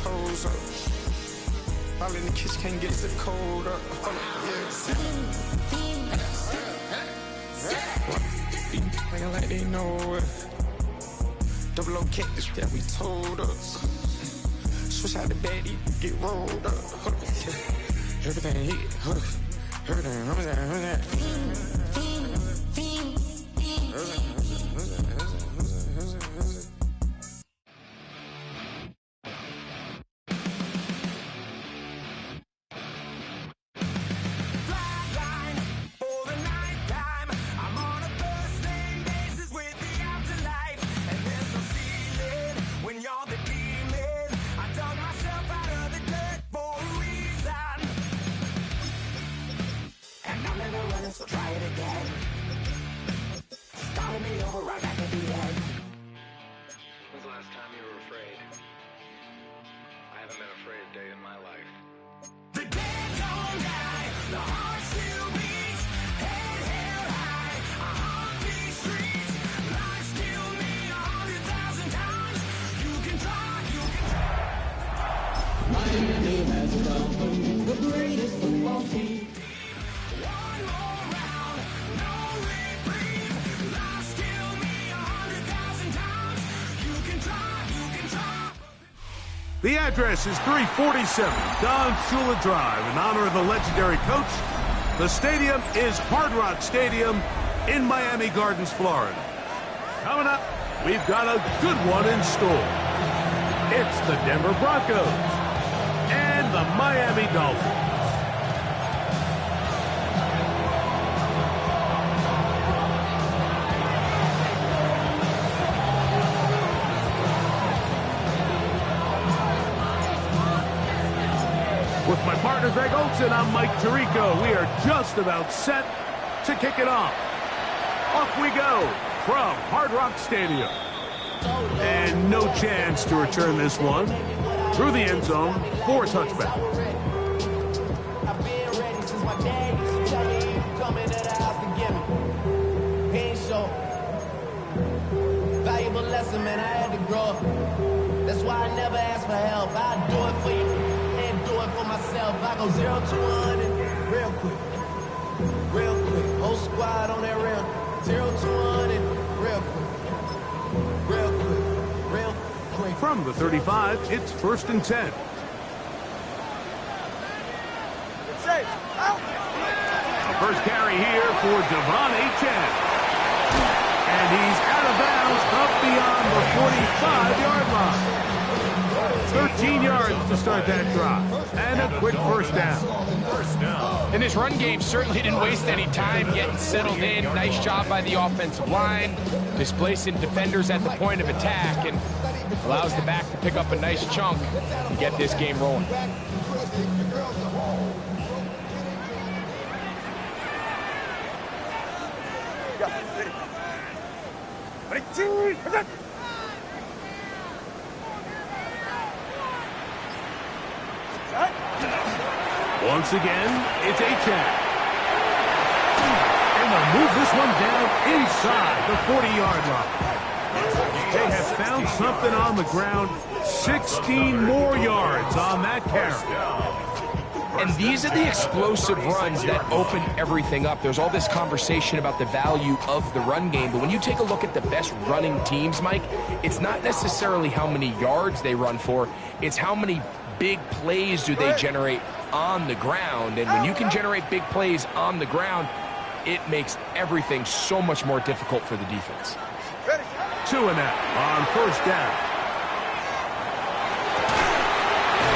toes up. All in the kitchen, can't get the cold up. Playing like they know it. Double O cactus that we told us. Switch out the baddie, get rolled up. Everything hit, everything. So try it again. Started me over right back at the end. When's the last time you were afraid? I haven't been afraid a day in my life. The dead don't die, the heart still beats, head held high, I haunt these streets. Lies kill me 100,000 times. You can try, you can try. My name has come, the greatest football team. The address is 347 Don Shula Drive. In honor of the legendary coach, the stadium is Hard Rock Stadium in Miami Gardens, Florida. Coming up, we've got a good one in store. It's the Denver Broncos and the Miami Dolphins. With my partner, Greg Olson, I'm Mike Tirico. We are just about set to kick it off. Off we go from Hard Rock Stadium. And no chance to return this one through the end zone for a touchback. I've been ready since my dad used to tell me he would come into the house to get me. He ain't show. Valuable lesson, man, I had to grow up. That's why I never ask for help. I do it for you. For myself, I go 0 to 100 real quick. Whole squad on that rail. 0 to 100 real quick. From the 35, it's 1st and 10. First carry here for Devon Achane. And he's out of bounds up beyond the 45-yard line. 13 yards to start that drive, and a quick first down. And this run game certainly didn't waste any time getting settled in. Nice job by the offensive line, displacing defenders at the point of attack, and allows the back to pick up a nice chunk and get this game rolling. Once again, it's Achane. And they'll move this one down inside the 40-yard line. They have found something on the ground. 16 more yards on that carry. And these are the explosive runs that open everything up. There's all this conversation about the value of the run game, but when you take a look at the best running teams, Mike, it's not necessarily how many yards they run for, it's how many big plays do they generate on the ground. And when you can generate big plays on the ground, it makes everything so much more difficult for the defense. 2 and out on first down.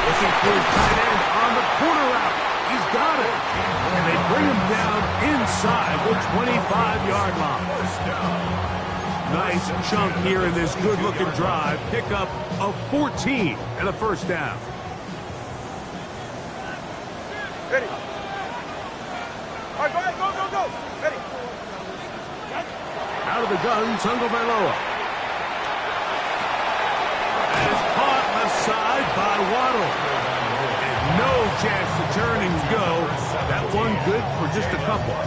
Looking for his tight end on the corner route. He's got it. And they bring him down inside the 25-yard line. Nice chunk here in this good-looking drive. Pick up of 14 and a first down. Ready. All right, go ahead, go. Ready. Out of the gun, Tagovailoa. Is caught aside by Waddle. And no chance to turn and go. That one good for just a couple.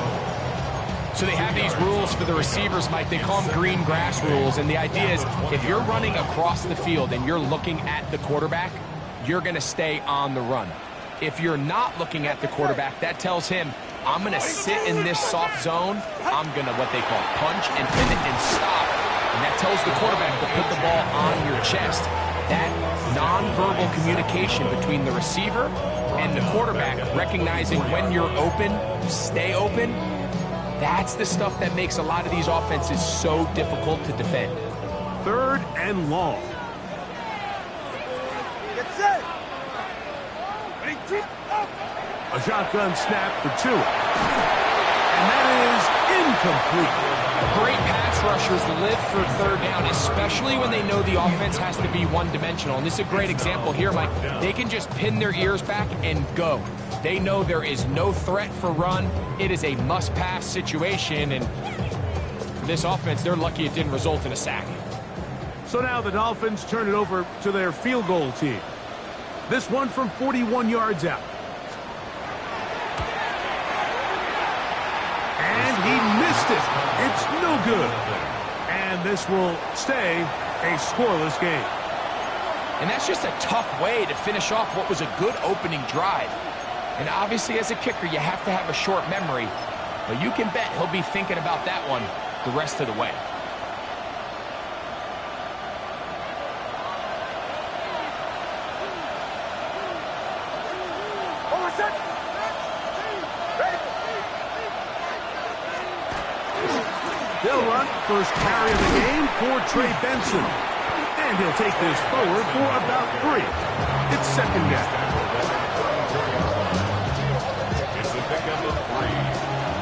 So they have these rules for the receivers, Mike. They call them green grass rules. And the idea is if you're running across the field and you're looking at the quarterback, you're going to stay on the run. If you're not looking at the quarterback, that tells him, I'm going to sit in this soft zone. I'm going to, what they call, punch and pivot and stop. And that tells the quarterback to put the ball on your chest. That nonverbal communication between the receiver and the quarterback, recognizing when you're open, stay open, that's the stuff that makes a lot of these offenses so difficult to defend. 3rd and long. Get set. A shotgun snap for Tua. And that is incomplete. Great pass rushers live for 3rd down, especially when they know the offense has to be one-dimensional. And this is a great example here, Mike. They can just pin their ears back and go. They know there is no threat for run. It is a must-pass situation, and for this offense, they're lucky it didn't result in a sack. So now the Dolphins turn it over to their field goal team. This one from 41 yards out. And he missed it. It's no good. And this will stay a scoreless game. And that's just a tough way to finish off what was a good opening drive. And obviously, as a kicker, you have to have a short memory. But you can bet he'll be thinking about that one the rest of the way. They'll run first carry of the game for Trey Benson. And he'll take this forward for about 3. It's 2nd down. It's a pickup of 3.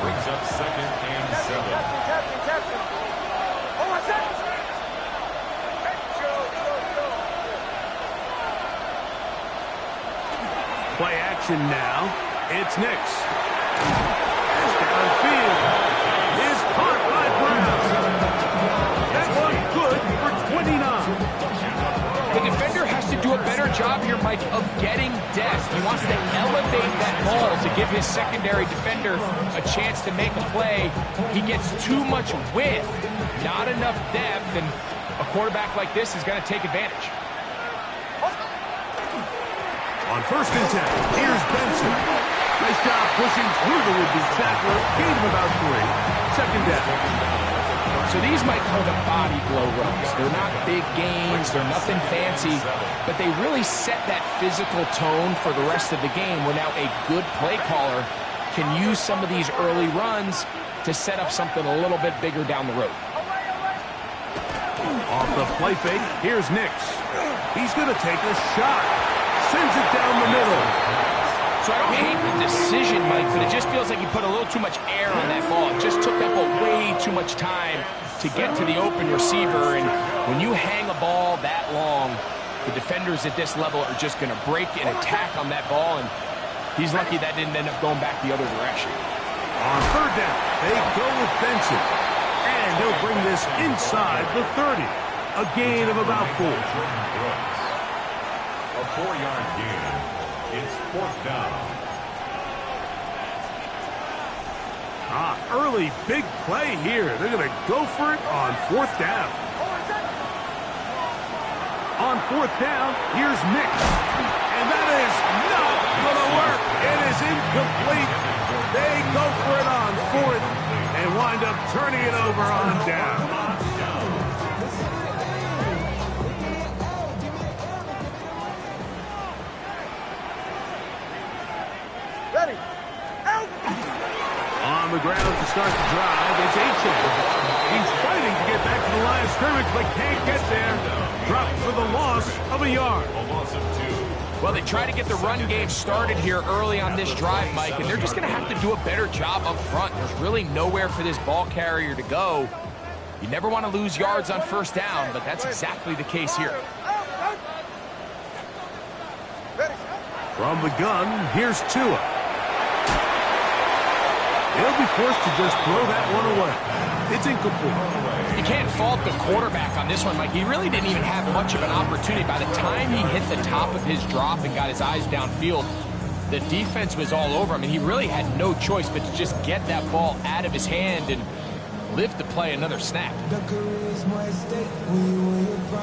Brings up 2nd and 7. Captain. Oh, what's that? Play action now. It's Nix. It's downfield. Is caught by Brown. That one good for 29. The defender has to do a better job here, Mike, of getting depth. He wants to elevate that ball to give his secondary defender a chance to make a play. He gets too much width, not enough depth, and a quarterback like this is going to take advantage. On 1st and 10, here's Benson. Nice job pushing through the would-be tackler. Gain of about 3. 2nd down. So these might call them body blow runs. They're not big gains. They're nothing fancy. But they really set that physical tone for the rest of the game where now a good play caller can use some of these early runs to set up something a little bit bigger down the road. Off the play fake, here's Nix. He's going to take a shot. Sends it down the middle. So I don't hate the decision, Mike, but it just feels like he put a little too much air on that ball. It just took up way too much time to get to the open receiver. And when you hang a ball that long, the defenders at this level are just going to break and attack on that ball. And he's lucky that didn't end up going back the other direction. On 3rd down, they go with Benson. And he'll bring this inside the 30. A gain of about 4. A 4-yard gain. It's 4th down. Early big play here. They're going to go for it on 4th down. On 4th down, here's Nix. And that is not going to work. It is incomplete. They go for it on 4th and wind up turning it over on down. Ready. Out. On the ground to start the drive, it's Achane. He's fighting to get back to the line of scrimmage, but can't get there. Dropped for the loss of a yard. A loss of 2. Well, they try to get the run game started here early on this drive, Mike, and they're just going to have to do a better job up front. There's really nowhere for this ball carrier to go. You never want to lose yards on 1st down, but that's exactly the case here. From the gun, here's Tua. He'll be forced to just throw that one away. It's incomplete. You can't fault the quarterback on this one, Mike. He really didn't even have much of an opportunity. By the time he hit the top of his drop and got his eyes downfield, the defense was all over him, and he really had no choice but to just get that ball out of his hand and live to play another snap.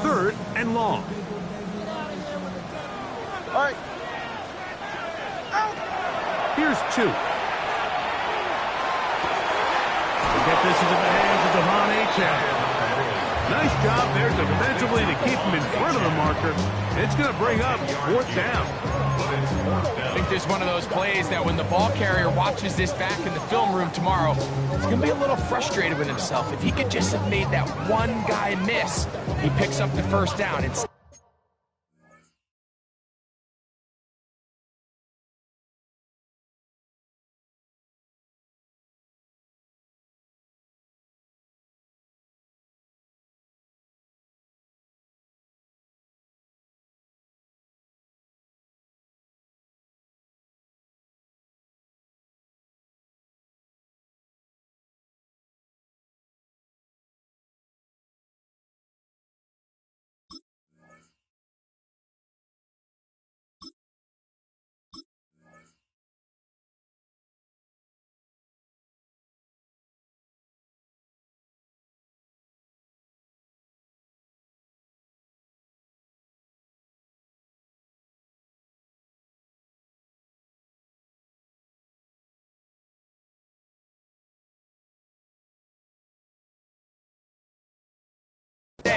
3rd and long. Here's 2. Get this into the hands of Devon Achane. Nice job there defensively to keep him in front of the marker. It's going to bring up 4th down. I think there's one of those plays that when the ball carrier watches this back in the film room tomorrow, he's going to be a little frustrated with himself. If he could just have made that one guy miss, he picks up the 1st down. It's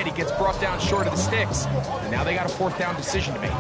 he gets brought down short of the sticks, and now they got a 4th down decision to make.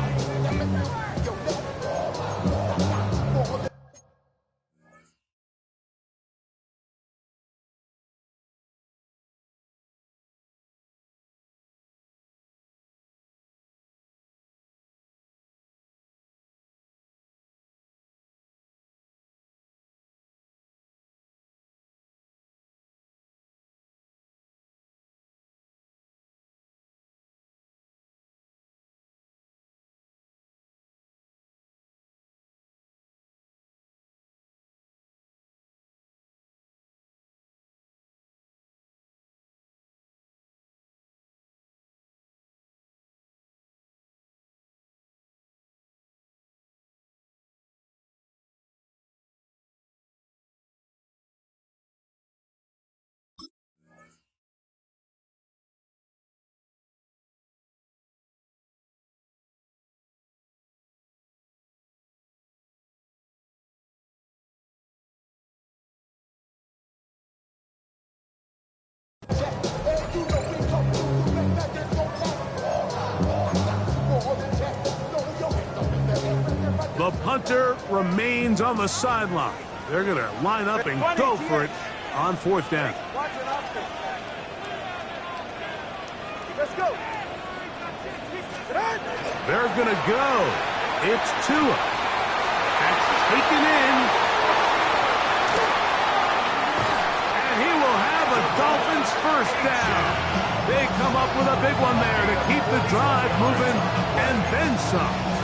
The punter remains on the sideline. They're going to line up and go for it on 4th down. Let's go. They're going to go. It's Tua. That's taken in. And he will have a Dolphins 1st down. They come up with a big one there to keep the drive moving and then some.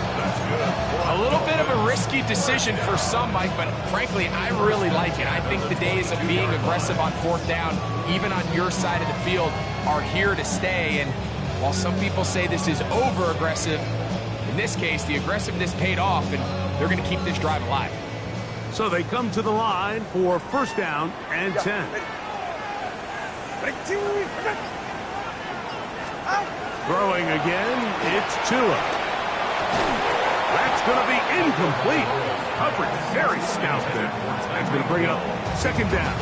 A little bit of a risky decision for some, Mike, but frankly, I really like it. I think the days of being aggressive on 4th down, even on your side of the field, are here to stay. And while some people say this is over-aggressive, in this case, the aggressiveness paid off, and they're going to keep this drive alive. So they come to the line for 1st down and 10. Throwing again, it's Tua. That's going to be incomplete. Coverage very stout there. That's going to bring up 2nd down.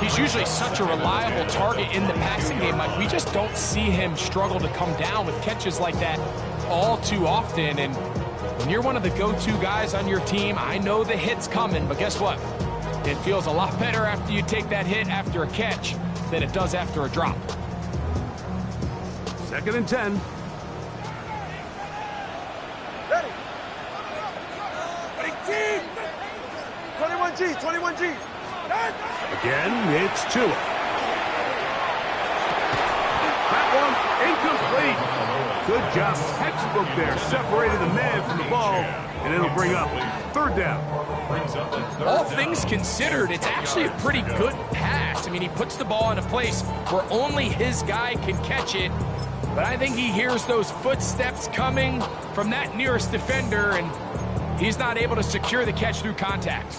He's usually such a reliable target in the passing game. Like, we just don't see him struggle to come down with catches like that all too often. And when you're one of the go-to guys on your team, I know the hit's coming, but guess what? It feels a lot better after you take that hit after a catch than it does after a drop. 2nd and 10. 21G. Again, it's Tua. That one incomplete. Good job. Textbook there. Separated the man from the ball, and it'll bring up 3rd down. All things considered, it's actually a pretty good pass. I mean, he puts the ball in a place where only his guy can catch it, but I think he hears those footsteps coming from that nearest defender, and he's not able to secure the catch through contact.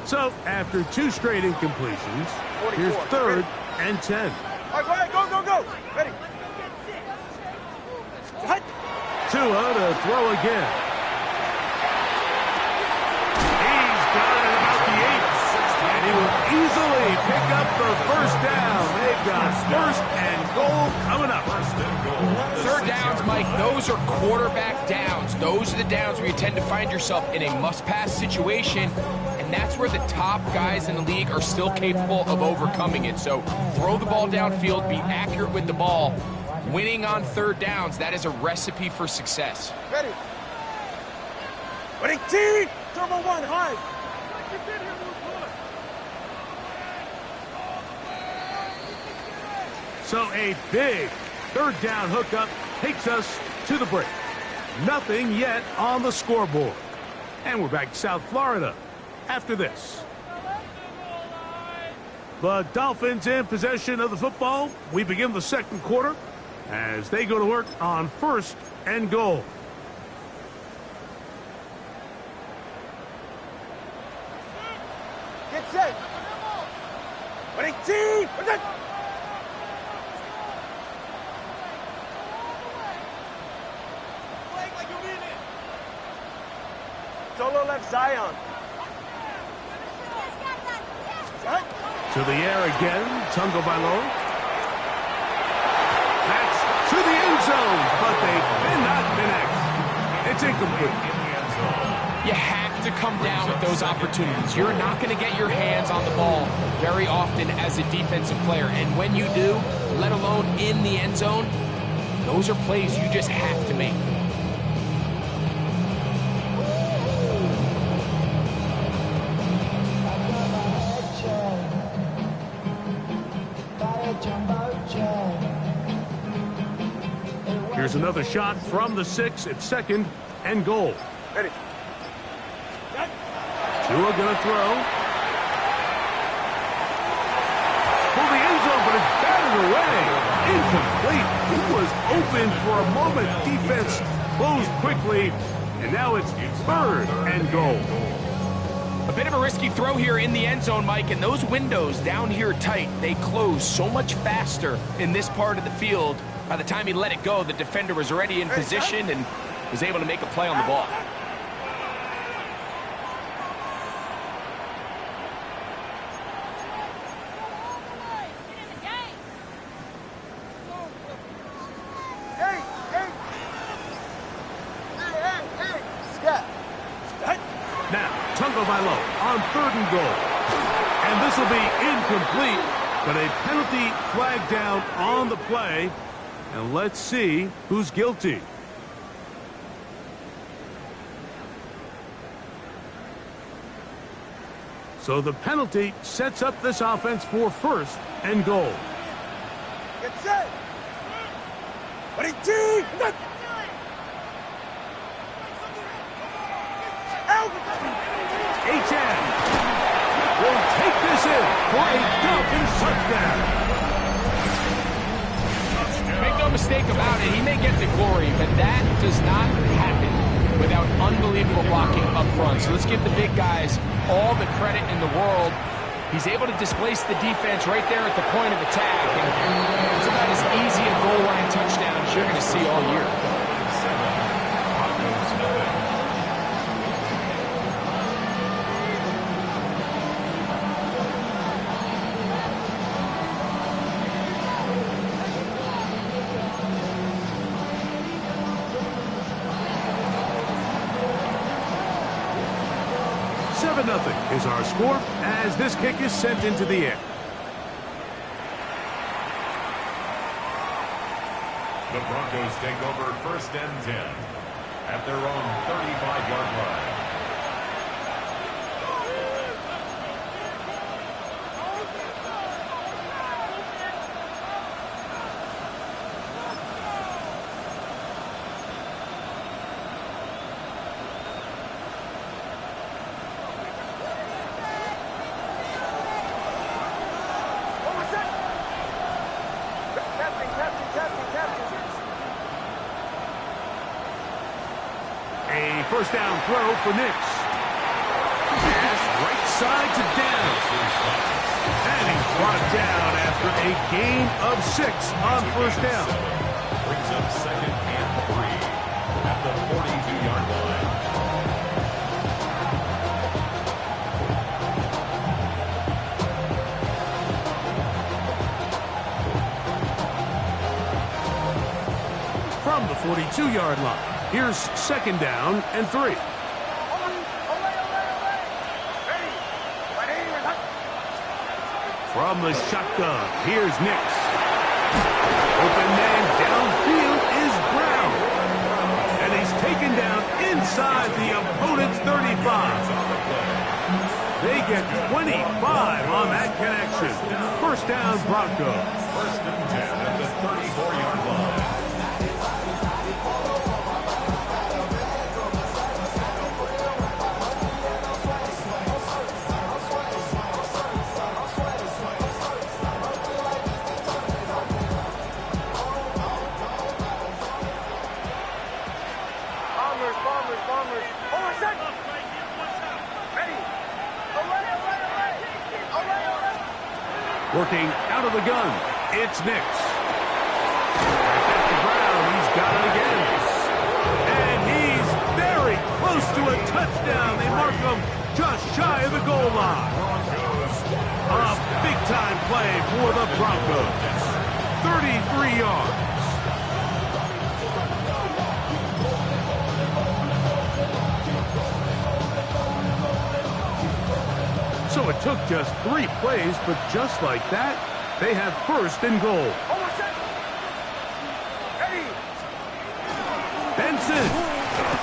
So, after 2 straight incompletions, here's 3rd and 10. All right, go. Ready. Tua to throw again. He easily pick up the first down. They've got first and goal coming up. Third downs, Mike, those are quarterback downs. Those are the downs where you tend to find yourself in a must-pass situation, and that's where the top guys in the league are still capable of overcoming it. So throw the ball downfield, be accurate with the ball. Winning on third downs, that is a recipe for success. Ready. Ready, T! Turbo 1, high. So a big third down hookup takes us to the break. Nothing yet on the scoreboard. And we're back to South Florida after this. The Dolphins in possession of the football. We begin the second quarter as they go to work on first and goal. Get set. Ready, T! Solo left Zion. To the air again, Tungo Bailoa. That's to the end zone, but they cannot connect. It's incomplete. You have to come down with those opportunities. You're not going to get your hands on the ball very often as a defensive player. And when you do, let alone in the end zone, those are plays you just have to make. Here's another shot from the 6 at second and goal. Ready. Tua gonna throw. For the end zone, but it's batted away. Incomplete. He was open for a moment. Defense closed quickly, and now it's third and goal. A bit of a risky throw here in the end zone, Mike, and those windows down here tight, they close so much faster in this part of the field. By the time he let it go, the defender was already in position and was able to make a play on the ball. Now, Tungo Bailoa on third and goal. And this will be incomplete, but a penalty flag down on the play. And let's see who's guilty. So the penalty sets up this offense for first and goal. Get set. Ready, T! H.N. will take this in for a Dolphins touchdown. Make no mistake about it, he may get the glory, but that does not happen without unbelievable blocking up front. So let's give the big guys all the credit in the world. He's able to displace the defense right there at the point of attack, and it's about as easy a goal line touchdown as you're going to see all year. Nothing is our score as this kick is sent into the air. The Broncos take over first and 10 at their own 35-yard line. First down throw for Nix. Pass right side to Downs. And he's brought down after a gain of 6 on first down. Brings up second and 3 at the 42-yard line. 2-yard line. Here's 2nd down and 3. From the shotgun, here's Nix. Open man downfield is Brown. And he's taken down inside the opponent's 35. They get 25 on that connection. 1st down, Broncos. 1st and 10 at the 34-yard line. Bombers. Hold on a second. Ready. Working out of the gun, it's Nix. Back to Brown, he's got it again. And he's very close to a touchdown. They mark him just shy of the goal line. A big-time play for the Broncos. 33 yards. So it took just 3 plays, but just like that, they have 1st and goal. Benson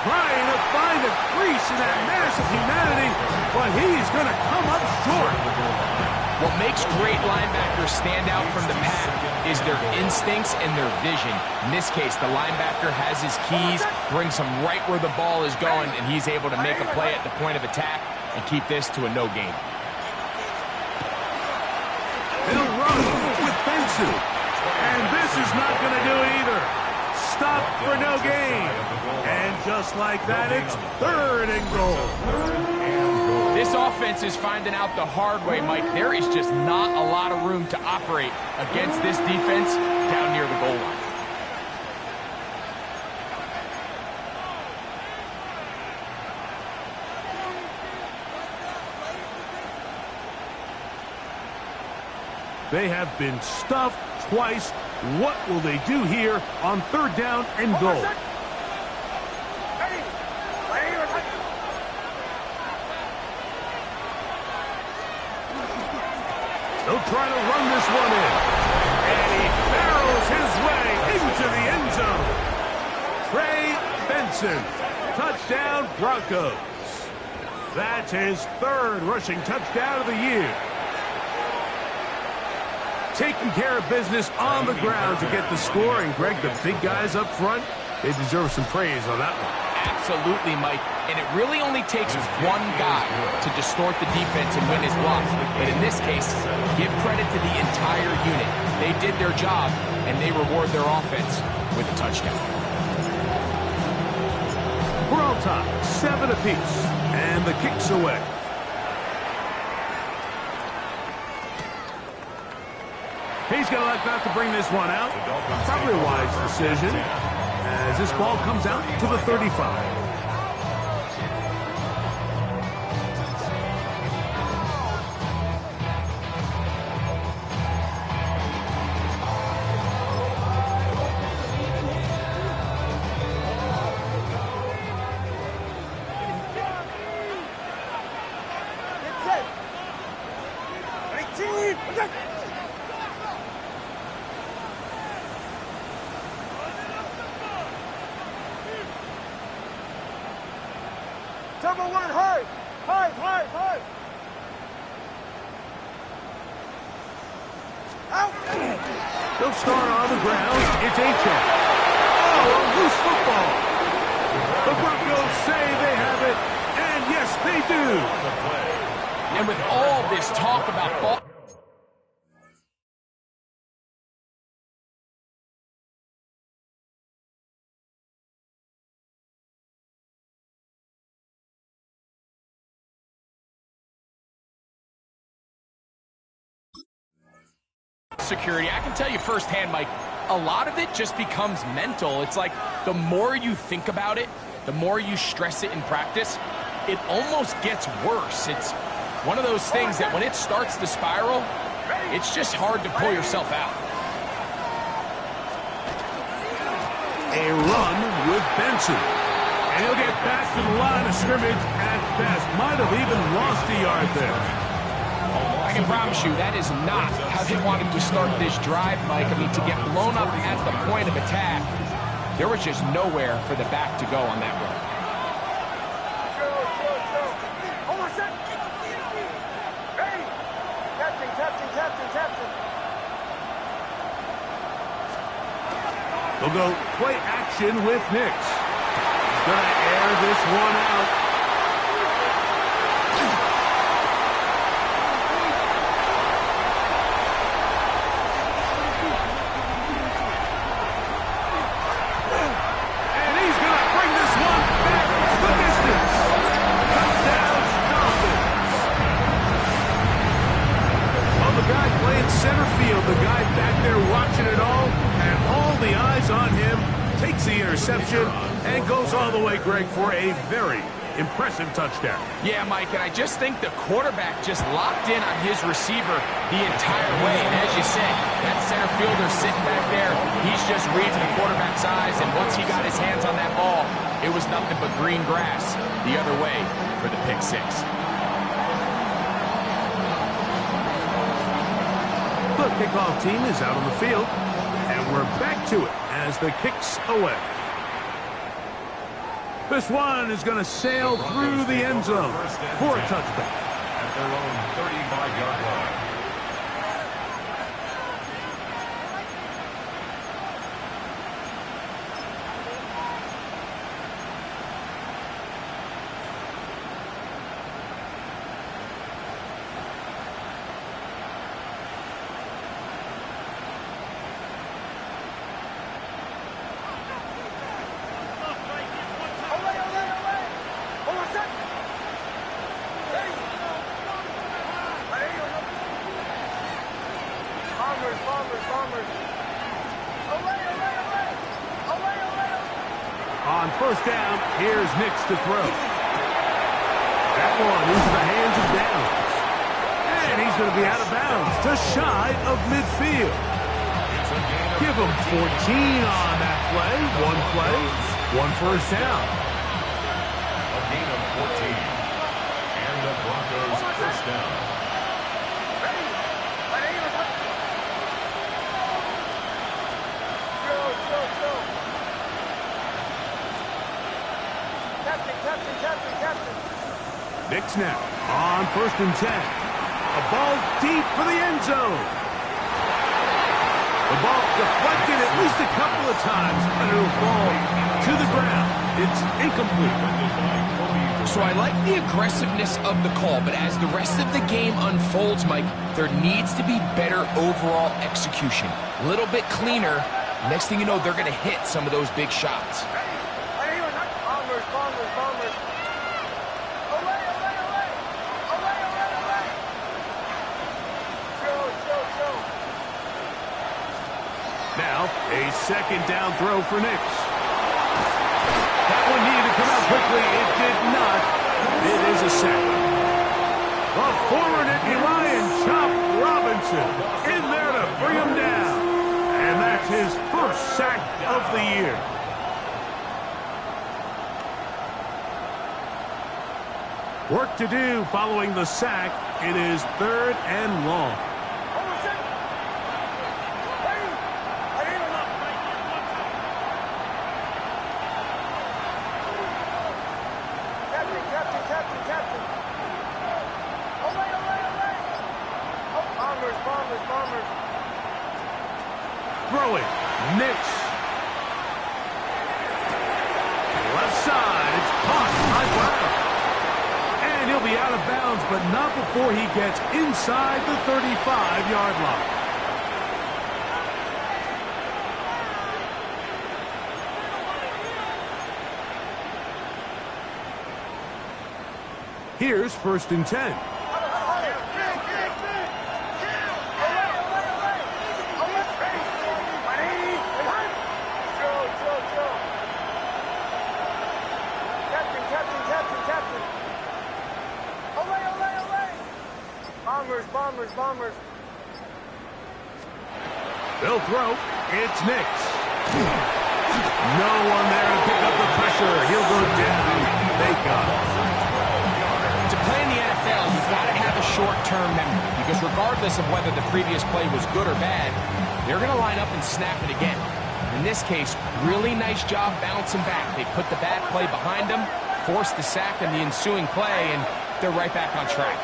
trying to find a crease in that mass of humanity, but he's going to come up short. What makes great linebackers stand out from the pack is their instincts and their vision. In this case, the linebacker has his keys, brings him right where the ball is going, and he's able to make a play at the point of attack and keep this to a no gain. They'll run with Benson. And this is not going to do it either. Stop for no gain. And just like that, it's 3rd and goal. This offense is finding out the hard way, Mike. There is just not a lot of room to operate against this defense down near the goal line. They have been stuffed twice. What will they do here on 3rd down and goal? They'll try to run this one in. And he barrels his way into the end zone. Trey Benson, touchdown Broncos. That's his 3rd rushing touchdown of the year. Taking care of business on the ground to get the score. And Greg, the big guys up front, they deserve some praise on that one. Absolutely, Mike. And it really only takes one guy to distort the defense and win his block. But in this case, give credit to the entire unit. They did their job, and they reward their offense with a touchdown. We're all tied, 7 apiece, and the kick's away. He's going to elect not to bring this one out. Probably a wise decision as this ball comes out to the 35. Number 1, hard. Out. They'll start on the ground. It's Achane. Oh, a loose football. The Broncos say they have it, and yes, they do. And with all this talk about ball security, I can tell you firsthand, Mike, a lot of it just becomes mental. It's like the more you think about it, the more you stress it in practice, it almost gets worse. It's one of those things that when it starts to spiral, it's just hard to pull yourself out. A run with Benson. And he'll get back to the line of scrimmage at best. Might have even lost a yard there. I can promise you that is not how they wanted to start this drive, Mike. I mean, to get blown up at the point of attack, there was just nowhere for the back to go on that run. Hold on a sec. Hey! Captain. They'll go play action with Nix. He's going to air this one out. And he's going to bring this one back the distance. Touchdown, Dolphins. Well, the guy playing center field, the guy back there watching it all, and all the eyes on him, takes the interception and goes all the way, Greg, for a very impressive touchdown. Yeah, Mike, and I just think the quarterback just locked in on his receiver the entire way. And as you said, that center fielder sitting back there, he's just reading the quarterback's eyes, and once he got his hands on that ball, it was nothing but green grass the other way for the pick six. The kickoff team is out on the field, and we're back to it as the kick's away. This one is going to sail through the end zone for a touchback. At their own 35-yard line. On first down, here's Nix to throw. That one into the hands of Downs. And he's going to be out of bounds, just shy of midfield. Give him 14 on that play. One play, one first down. A gain of 14. And the Broncos first down. Nix now on first and 10. A ball deep for the end zone. The ball deflected at least a couple of times, and it'll fall to the ground. It's incomplete. So I like the aggressiveness of the call, but as the rest of the game unfolds, Mike, there needs to be better overall execution. A little bit cleaner. Next thing you know, they're going to hit some of those big shots. Now, a second down throw for Nix. That one needed to come out quickly. It did not. It is a sack. The former Nittany Lion, Chop Robinson, in there to bring him down. And that's his first sack of the year. Work to do following the sack. It is 3rd and long. Throwing, Nix. Left side, it's caught by Brown. And he'll be out of bounds, but not before he gets inside the 35-yard line. Here's 1st and 10. Bombers. They'll throw. It's Nix. No one there to pick long-term memory, because regardless of whether the previous play was good or bad, they're going to line up and snap it again. In this case, really nice job bouncing back. They put the bad play behind them, forced the sack in the ensuing play, and they're right back on track.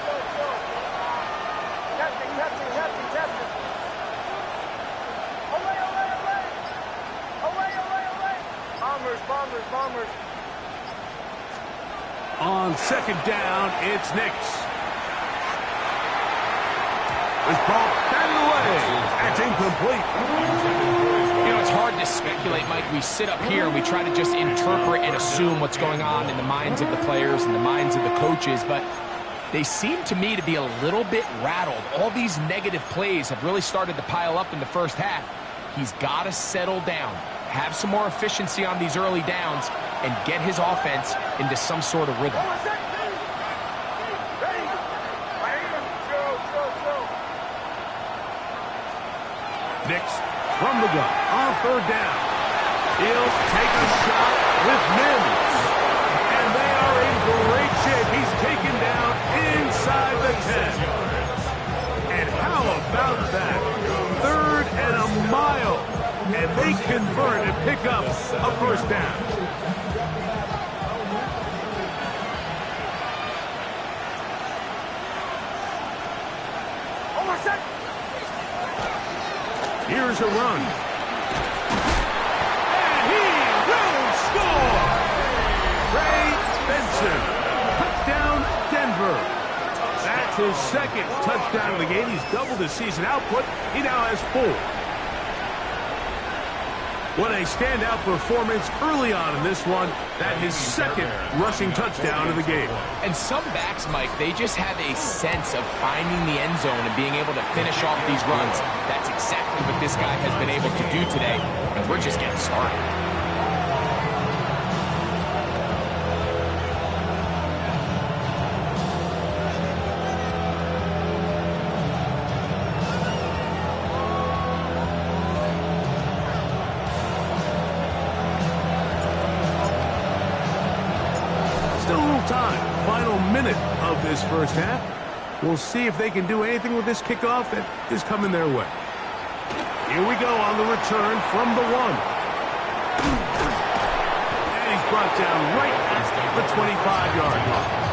Bombers. On second down, it's Nix. This ball batted away. That's incomplete. You know, it's hard to speculate, Mike. We sit up here and we try to just interpret and assume what's going on in the minds of the players and the minds of the coaches, but they seem to me to be a little bit rattled. All these negative plays have really started to pile up in the first half. He's got to settle down, have some more efficiency on these early downs, and get his offense into some sort of rhythm. Nix from the gun on third down. He'll take a shot with Mims. And they are in great shape. He's taken down inside the 10. And how about that? 3rd and a mile. And they convert and pick up a first down. Here's a run. And he will score! Trey Benson. Touchdown, Denver. That's his 2nd touchdown of the game. He's doubled his season output. He now has 4. What a standout performance early on in this one. That his 2nd rushing touchdown of the game. And some backs, Mike, they just have a sense of finding the end zone and being able to finish off these runs. That's exactly what this guy has been able to do today, and we're just getting started. Time, final minute of this first half. We'll see if they can do anything with this kickoff that is coming their way. Here we go on the return from the 1. And he's brought down right at the 25-yard line.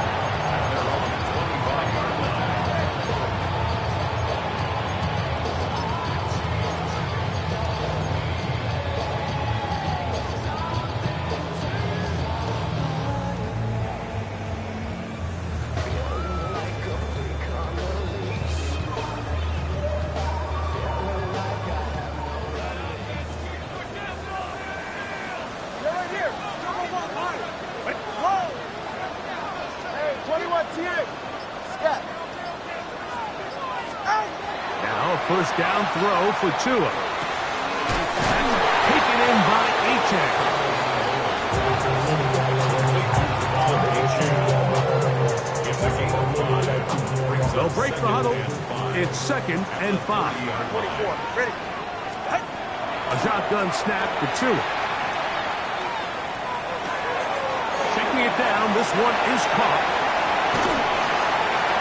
First down throw for Tua. Taken in by Achane. They'll break the huddle. It's 2nd and 5. 24. Ready. A shotgun snap for Tua. Shaking it down. This one is caught.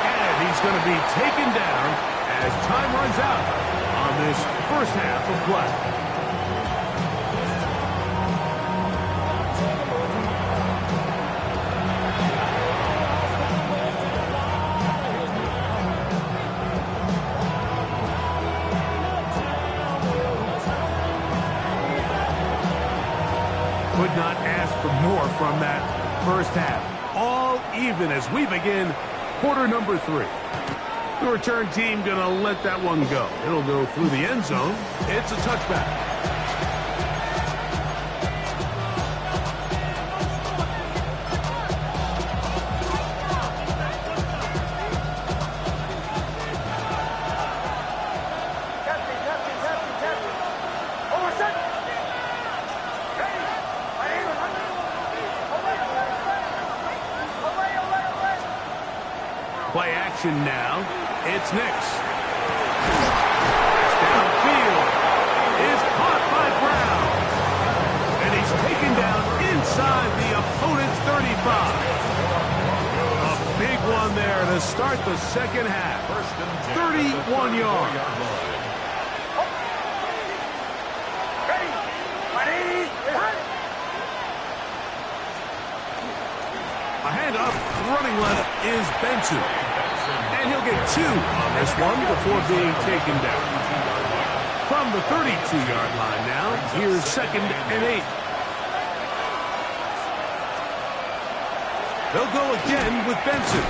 And he's going to be taken down as time runs out on this first half of play. Could not ask for more from that first half. All even as we begin quarter number 3. The return team going to let that one go. It'll go through the end zone. It's a touchback. Play action now. It's Nix. Downfield is caught by Brown. And he's taken down inside the opponent's 35. A big one there to start the second half. 31 yards. A handoff, running left is Benson. And he'll get 2 on this one before being taken down. From the 32-yard line now, here's 2nd and 8. They'll go again with Benson.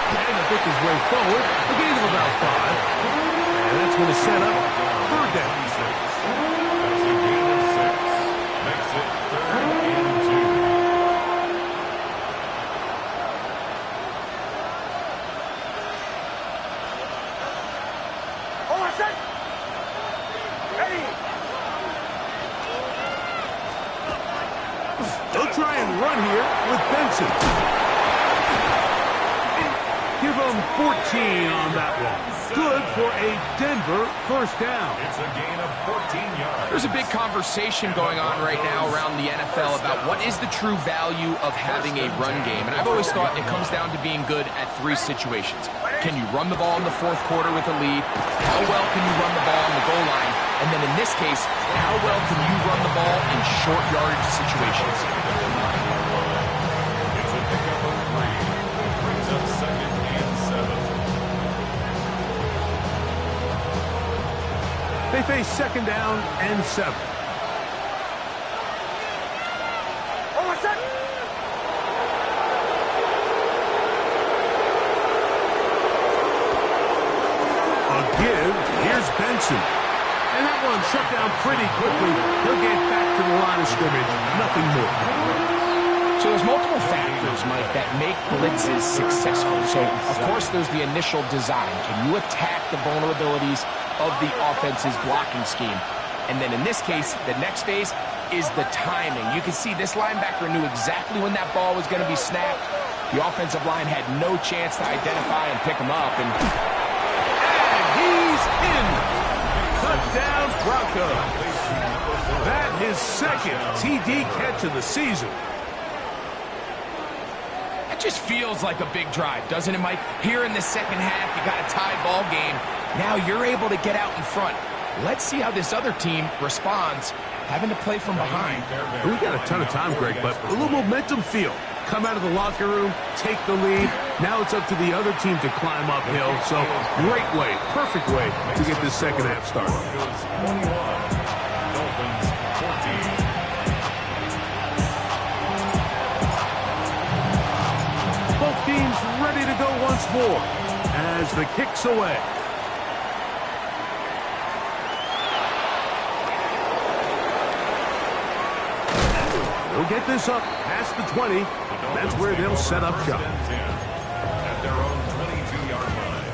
And he'll pick his way forward, a gain of about 5. And that's going to set up 3rd down. That's a gain of 6. Makes it 3rd and 2. They'll try and run here with Benson. Give them 14 on that one. Good for a Denver 1st down. It's a gain of 14 yards. There's a big conversation going on right now around the NFL about what is the true value of having a run game. And I've always thought it comes down to being good at 3 situations. Can you run the ball in the 4th quarter with a lead? How well can you run the ball on the goal line? And then in this case, how well can you run the ball in short yardage situations? It's a pickup of 3. Brings up 2nd and 7. They face 2nd down and 7. A give, here's Benson. And that one shut down pretty quickly. He'll get back to the line of scrimmage. Nothing more. So there's multiple factors, Mike, that make blitzes successful. So, of course, there's the initial design. Can you attack the vulnerabilities of the offense's blocking scheme? And then in this case, the next phase is the timing. You can see this linebacker knew exactly when that ball was going to be snapped. The offensive line had no chance to identify and pick him up. And he's in. Touchdown, Broncos. That his 2nd TD catch of the season. It just feels like a big drive, doesn't it, Mike? Here in the second half, you got a tied ball game. Now you're able to get out in front. Let's see how this other team responds, having to play from behind. We got a ton of time, Greg, but a little momentum feel. Come out of the locker room, take the lead. Now it's up to the other team to climb uphill. So great way, perfect way to get this second half started. Broncos 21. Dolphins 14. Both teams ready to go once more as the kick's away. They'll get this up past the 20. That's where they'll set up shop. At their own 22-yard line.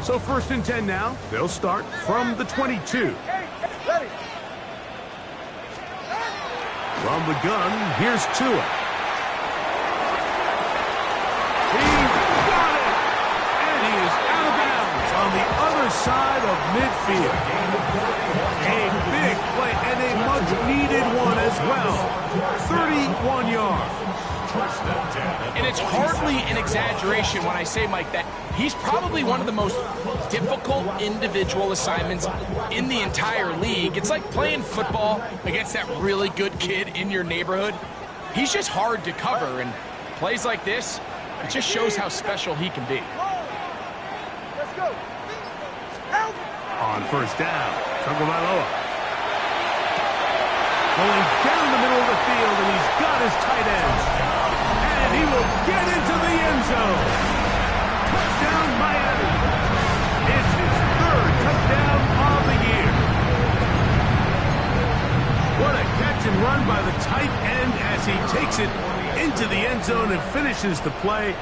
So 1st and 10 now. They'll start from the 22. From the gun, here's Tua. He's got it! And he is out of bounds on the other side of midfield. A big play and a much-needed one as well. 31 yards. And it's hardly an exaggeration when I say, Mike, that he's probably one of the most difficult individual assignments in the entire league. It's like playing football against that really good kid in your neighborhood. He's just hard to cover, and plays like this, it just shows how special he can be. Let's go. Help! On 1st down, Tagovailoa. Going down the middle of the field, and he's got his tight ends. And he will get into the end zone. Touchdown, Miami. It's his 3rd touchdown of the year. What a catch and run by the tight end as he takes it into the end zone and finishes the play.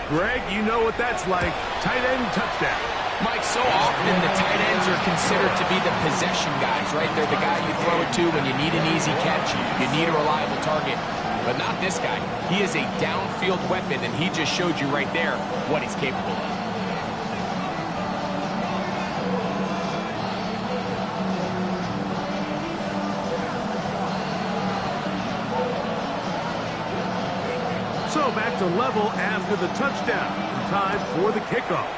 Greg, you know what that's like. Tight end touchdown. Mike, so often the tight ends are considered to be the possession guys, right? They're the guy you throw it to when you need an easy catch, you need a reliable target. But not this guy. He is a downfield weapon, and he just showed you right there what he's capable of. So back to level after the touchdown. Time for the kickoff.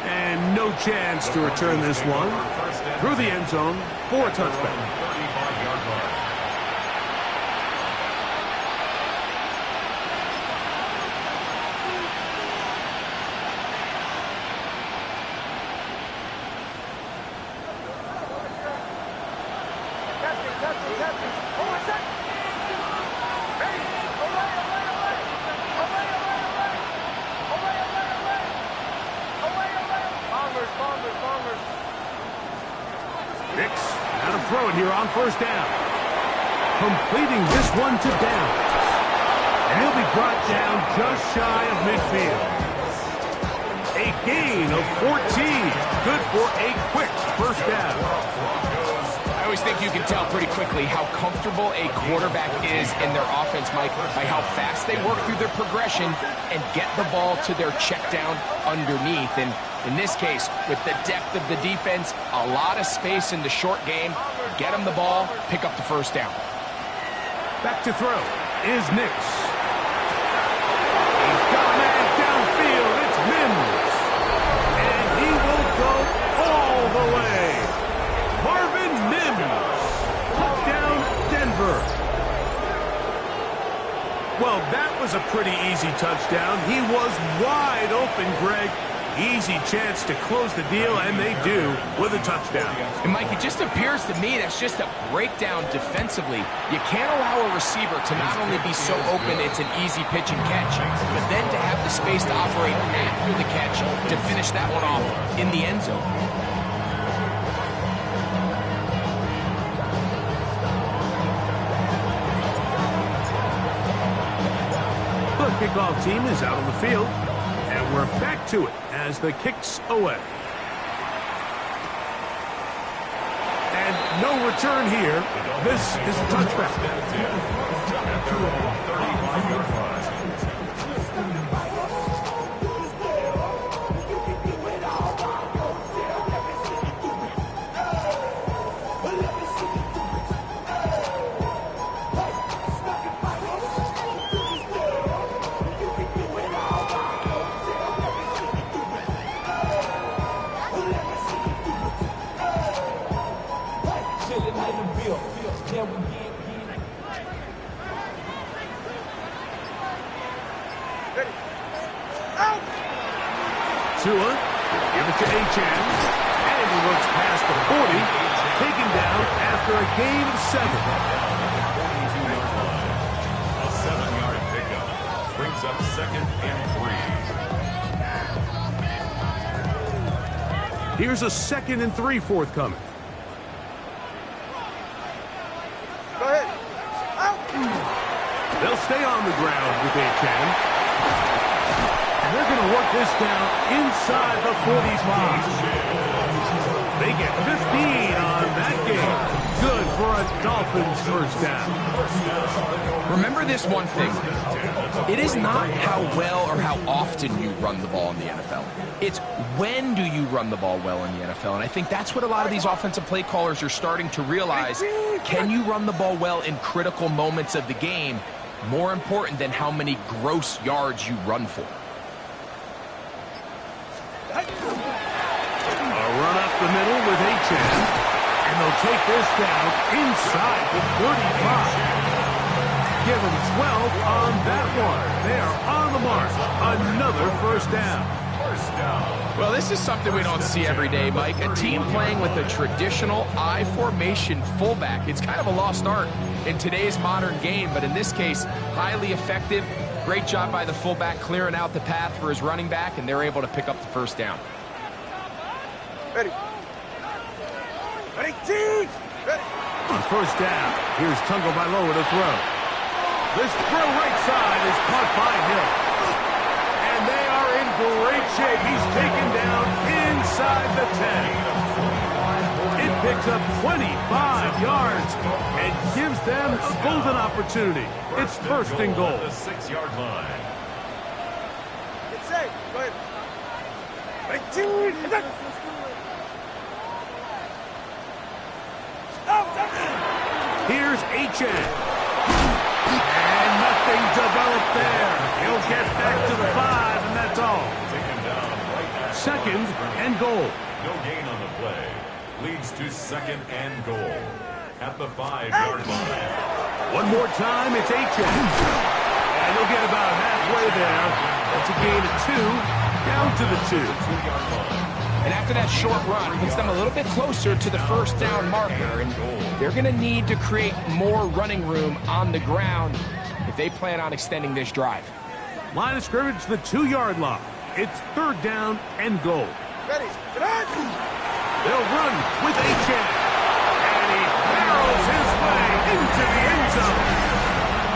And no chance to return this one through the end zone for a touchback. Nix, now to throw it here on first down. Completing this one to Downs. And he'll be brought down just shy of midfield. A gain of 14. Good for a quick first down. I always think you can tell pretty quickly how comfortable a quarterback is in their offense, Mike, by how fast they work through their progression and get the ball to their check down underneath. And in this case, with the depth of the defense, a lot of space in the short game, get them the ball, pick up the first down. Back to throw is Nix. He's got a man downfield. It's Mims. And he will go all the way. Marvin Mims. Touchdown, Denver. Well, that was a pretty easy touchdown. He was wide open, Greg. Easy chance to close the deal, and they do with a touchdown. And, Mike, it just appears to me that's just a breakdown defensively. You can't allow a receiver to not only be so open it's an easy pitch and catch, but then to have the space to operate after the catch to finish that one off in the end zone. The kickoff team is out on the field, and we're back to it as the kick's away. And no return here. This is a touchback. Tua, give it to Achane, and he looks past the 40, taken down after a gain of 7. A 7-yard pickup brings up 2nd and 3. Here's a 2nd and 3 forthcoming. Go ahead. They'll stay on the ground with Achane. And they're going to work this down inside the 45. They get 15 on that game. Good for a Dolphins first down. Remember this one thing. It is not how well or how often you run the ball in the NFL. It's when do you run the ball well in the NFL. And I think that's what a lot of these offensive play callers are starting to realize. Can you run the ball well in critical moments of the game? More important than how many gross yards you run for. A run up the middle with Achane. And they'll take this down inside the 35. Give them 12 on that one. They are on the mark. Another first down. Well, this is something we don't see every day, Mike. A team playing with a traditional I formation fullback. It's kind of a lost art in today's modern game, but in this case, highly effective. Great job by the fullback clearing out the path for his running back, and they're able to pick up the first down. Ready. Ready, team. Ready. On first down, here's Tagovailoa to throw. This throw right side is caught by Hill. And they are in great shape. He's taken down inside the 10. It picks up 25 yards and gives them a golden opportunity. It's first and goal. The 6-yard line. Get safe. Go ahead. 19. Here's Achane. And nothing developed there. He'll get back to the 5, and that's all. Taken down right at Second and goal. No gain on the play. Leads to second and goal at the 5-yard line. One more time, it's Achane. And he'll get about halfway there. That's a gain of 2, down to the 2. 2-yard line. And after that short run, it puts them a little bit closer to the first down marker. And they're going to need to create more running room on the ground if they plan on extending this drive. Line of scrimmage, the 2-yard line. It's third down and goal. Ready. Get on. They'll run with Achane. And he barrels his way into the end zone.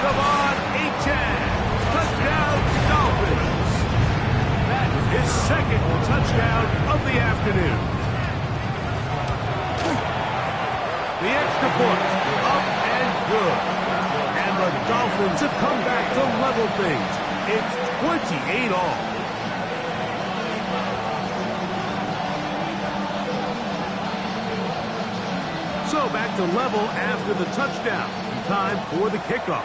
Come on, Achane. Touchdown, Dolphins. That is his second touchdown of the afternoon. The extra point, up and good. And the Dolphins have come back to level things. It's 28 all. So back to level after the touchdown. Time for the kickoff.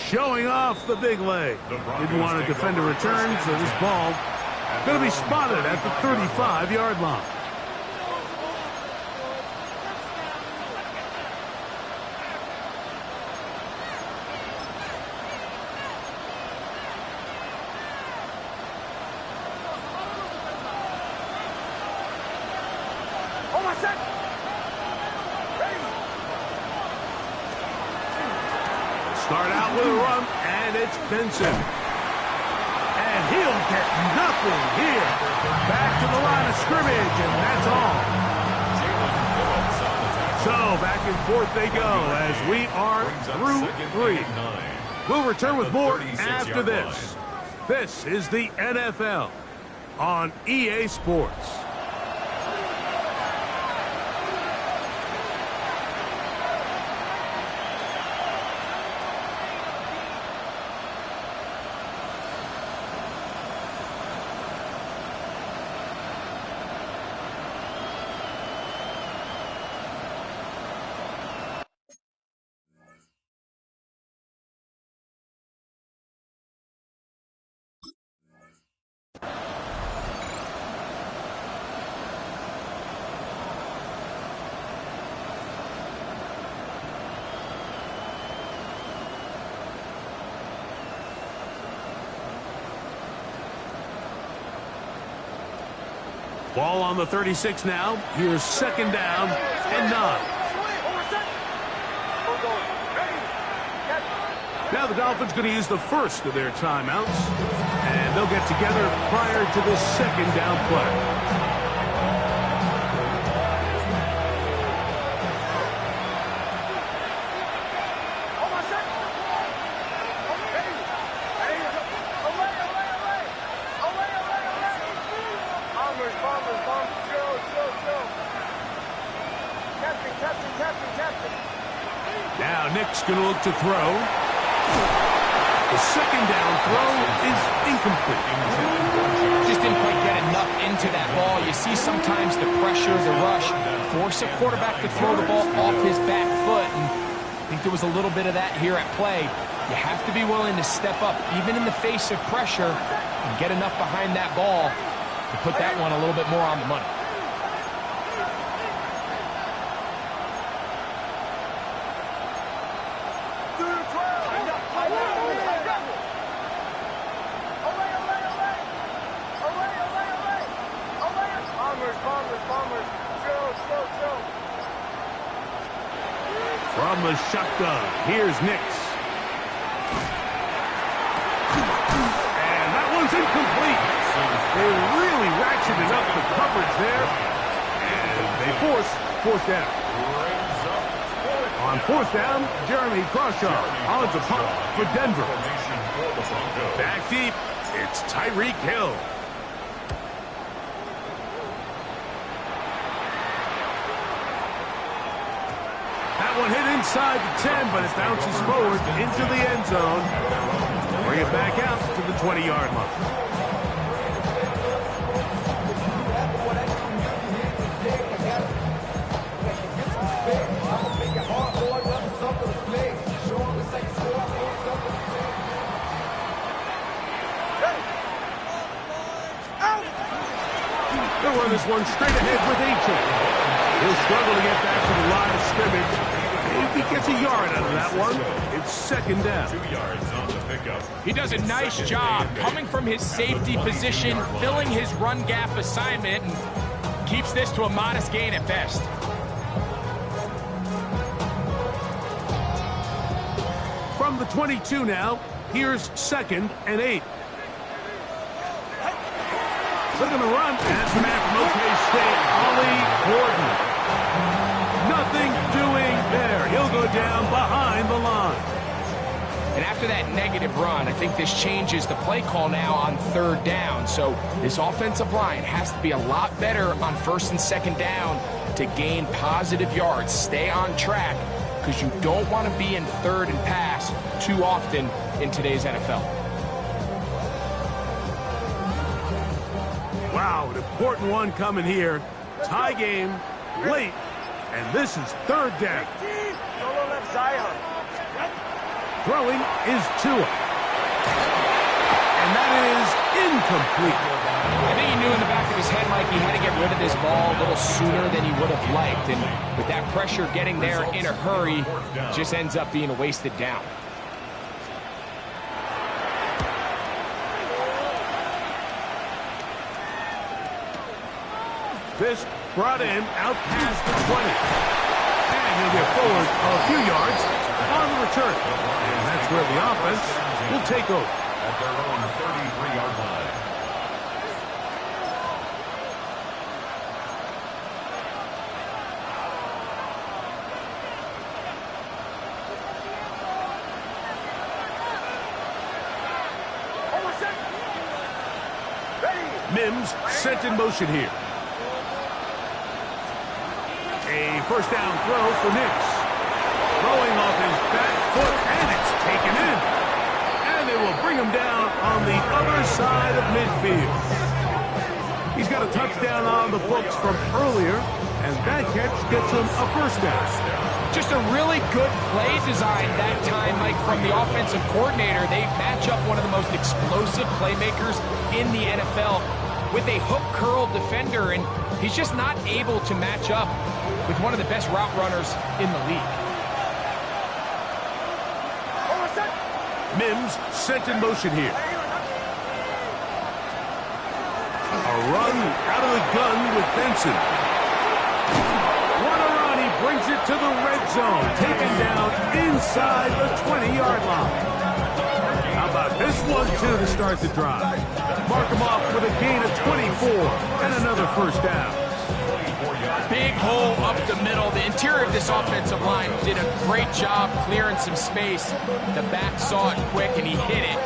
Showing off the big leg. Didn't want to defend a return, so this ball going to be spotted at the 35-yard line. Hold my set. Ready. Start out with a run, and it's Benson. And he'll get nothing here. Back to the line of scrimmage, and that's all. So back and forth they go as we are through 3. We'll return with more after this. This is the NFL on EA Sports. Ball on the 36 now. Here's second down and 9. Now the Dolphins going to use the first of their timeouts, and they'll get together prior to the second down play. Now Nick's going to look to throw. The second down throw is incomplete. Just didn't quite get enough into that ball. You see sometimes the pressure, the rush, force a quarterback to throw the ball off his back foot. And I think there was a little bit of that here at play. You have to be willing to step up, even in the face of pressure, and get enough behind that ball to put that one a little bit more on the money. From the shotgun, here's Nix. And that one's incomplete. They really ratcheted up the coverage there. And they force fourth down. On fourth down, Jeremy Crawshaw on the punt for Denver. for the Broncos. Back deep, it's Tyreek Hill. That one hit inside the 10, but it bounces forward into the end zone. Bring it back out to the 20-yard line. They'll run this one straight ahead with Achane. He'll struggle to get back to the line of scrimmage. If he gets a yard out of that one, it's second down. 2 yards on the pickup. He does a nice job coming from his safety position, filling his run gap assignment, and keeps this to a modest gain at best. From the 22 now, here's 2nd and 8. Looking to run, and that's the man from OK State, Ollie Gordon. Nothing doing there. He'll go down behind the line. And after that negative run, I think this changes the play call now on 3rd down. So this offensive line has to be a lot better on 1st and 2nd down to gain positive yards. Stay on track, because you don't want to be in 3rd and pass too often in today's NFL. Wow, an important one coming here. Tie game, late, and this is 3rd down. Solo left Zion. Throwing is Tua. And that is incomplete. I think he knew in the back of his head, Mike, he had to get rid of this ball a little sooner than he would have liked. And with that pressure getting there in a hurry, just ends up being a wasted down. This brought in out past the 20. And he'll get forward a few yards on the return. And that's where the offense will take over. At their own 33-yard line. Mims sent in motion here. A first down throw for Nix. Throwing off his back foot, and it's taken in. And they will bring him down on the other side of midfield. He's got a touchdown on the books from earlier, and that catch gets him a first down. Just a really good play design that time, Mike, from the offensive coordinator. They match up one of the most explosive playmakers in the NFL with a hook curl defender, and he's just not able to match up with one of the best route runners in the league. Mims sent in motion here. A run out of the gun with Benson. What a run, he brings it to the red zone, taken down inside the 20-yard line. How about this one, too, to start the drive? Mark him off with a gain of 24 and another first down. Big hole up the middle. The interior of this offensive line did a great job clearing some space. The back saw it quick, and he hit it.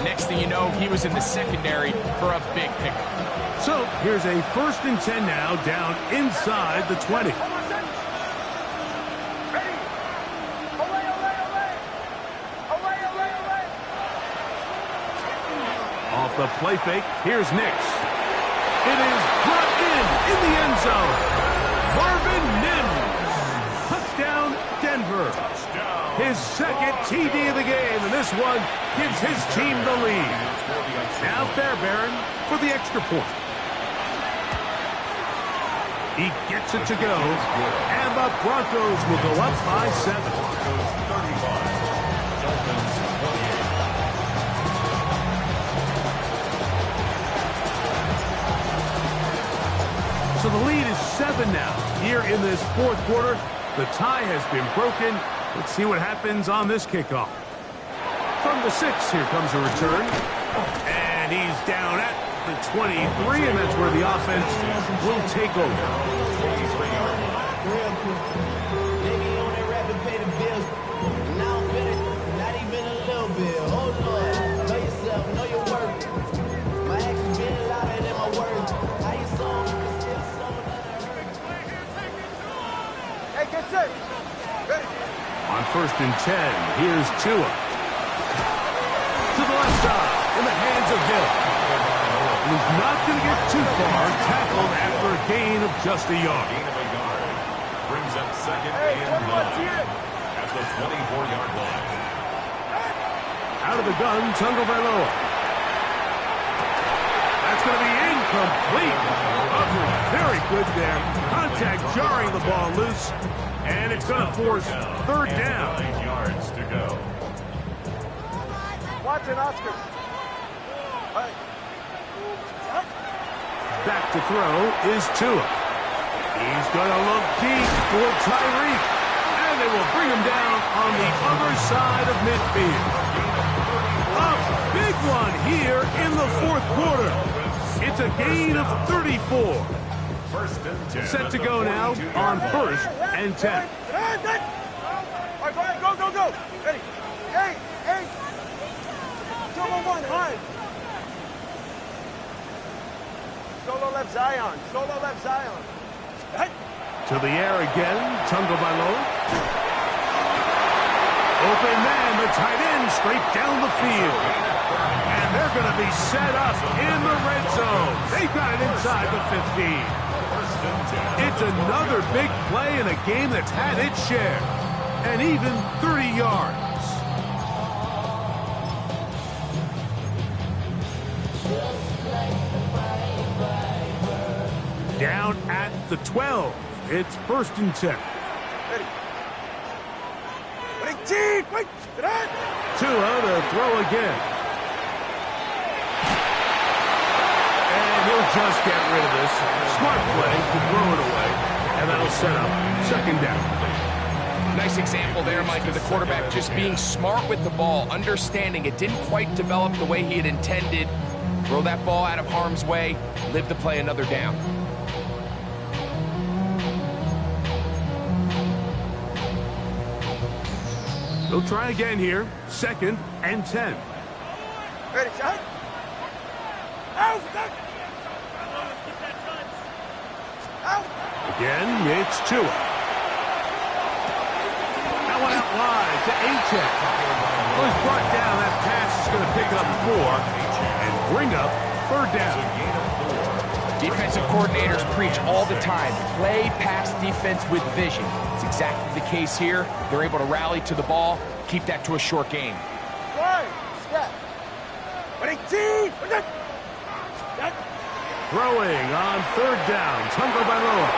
Next thing you know, he was in the secondary for a big pickup. So here's a 1st and 10 now, down inside the 20. Off the play fake, here's Nix. It is brought in the end zone. Marvin Mims. Touchdown, Denver. His 2nd TD of the game, and this one gives his team the lead. Now Fairbairn for the extra point. He gets it to go, and the Broncos will go up by 7. So the lead is 7 now. Here in this 4th quarter, the tie has been broken. Let's see what happens on this kickoff. From the 6, here comes a return. And he's down at the 23, and that's where the offense will take over. Real quick. They be on that rapid pay the bills. And I don't feel it. Not even a little bit. Oh, Lord. That's it. Ready. On 1st and 10, here's Tua. To the left side, in the hands of Hill. He's not going to get too far, tackled after a gain of just a yard. Gain of a yard. Brings up 2nd and 9 at the 24-yard line. Out of the gun, Tagovailoa. That's going to be incomplete. Coverage very good there. Contact jarring the ball loose. And it's going to force 3rd down. 9 yards to go. Watson, Oscar. Hey. Back to throw is Tua. He's going to look deep for Tyreek. And they will bring him down on the other side of midfield. A big one here in the 4th quarter. It's a gain of 34. 1st and 10. Set to go now on 1st and 10. All right, go. Ready. Hey. 2-1, high. Solo left Zion. Hey. To the air again, Tagovailoa. Open man, the tight end, straight down the field. And they're going to be set up in the red zone. They've got it inside the 15. It's another big play in a game that's had its share. And even 30 yards. Down at the 12. It's 1st and 10. Ready. Wait. Tua to throw again. And he'll just get rid of this. Smart play to throw it away. And that'll set up 2nd down. Nice example there, Mike, of the quarterback just being smart with the ball, understanding it didn't quite develop the way he had intended. Throw that ball out of harm's way, live to play another down. He'll try again here. 2nd and 10. Ready, shot. Out. Again, it's Tua. That one out wide to A-Check. Well, he's brought down. That pass is going to pick up 4 and bring up 3rd down. Defensive coordinators preach all the time, play pass defense with vision. It's exactly the case here. They're able to rally to the ball, keep that to a short game. Right. Step. Throwing on 3rd down, Tagovailoa.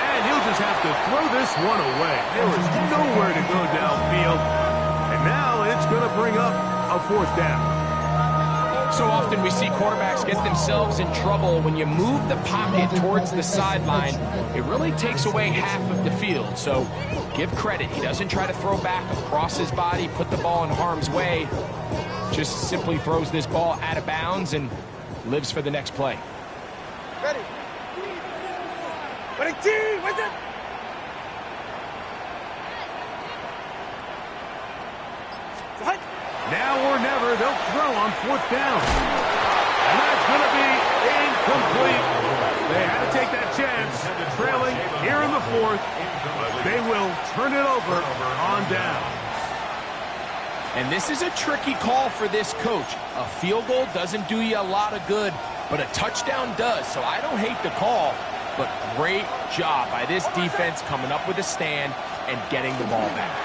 And he'll just have to throw this one away. There was nowhere to go downfield. And now it's going to bring up a 4th down. So often we see quarterbacks get themselves in trouble when you move the pocket towards the sideline. It really takes away half of the field. So give credit. He doesn't try to throw back across his body, put the ball in harm's way. Just simply throws this ball out of bounds and lives for the next play. Ready. Now or never, they'll throw on 4th down. And that's going to be incomplete. They had to take that chance, trailing here in the 4th. They will turn it over on down. And this is a tricky call for this coach. A field goal doesn't do you a lot of good, but a touchdown does. So I don't hate the call, but great job by this defense coming up with a stand and getting the ball back.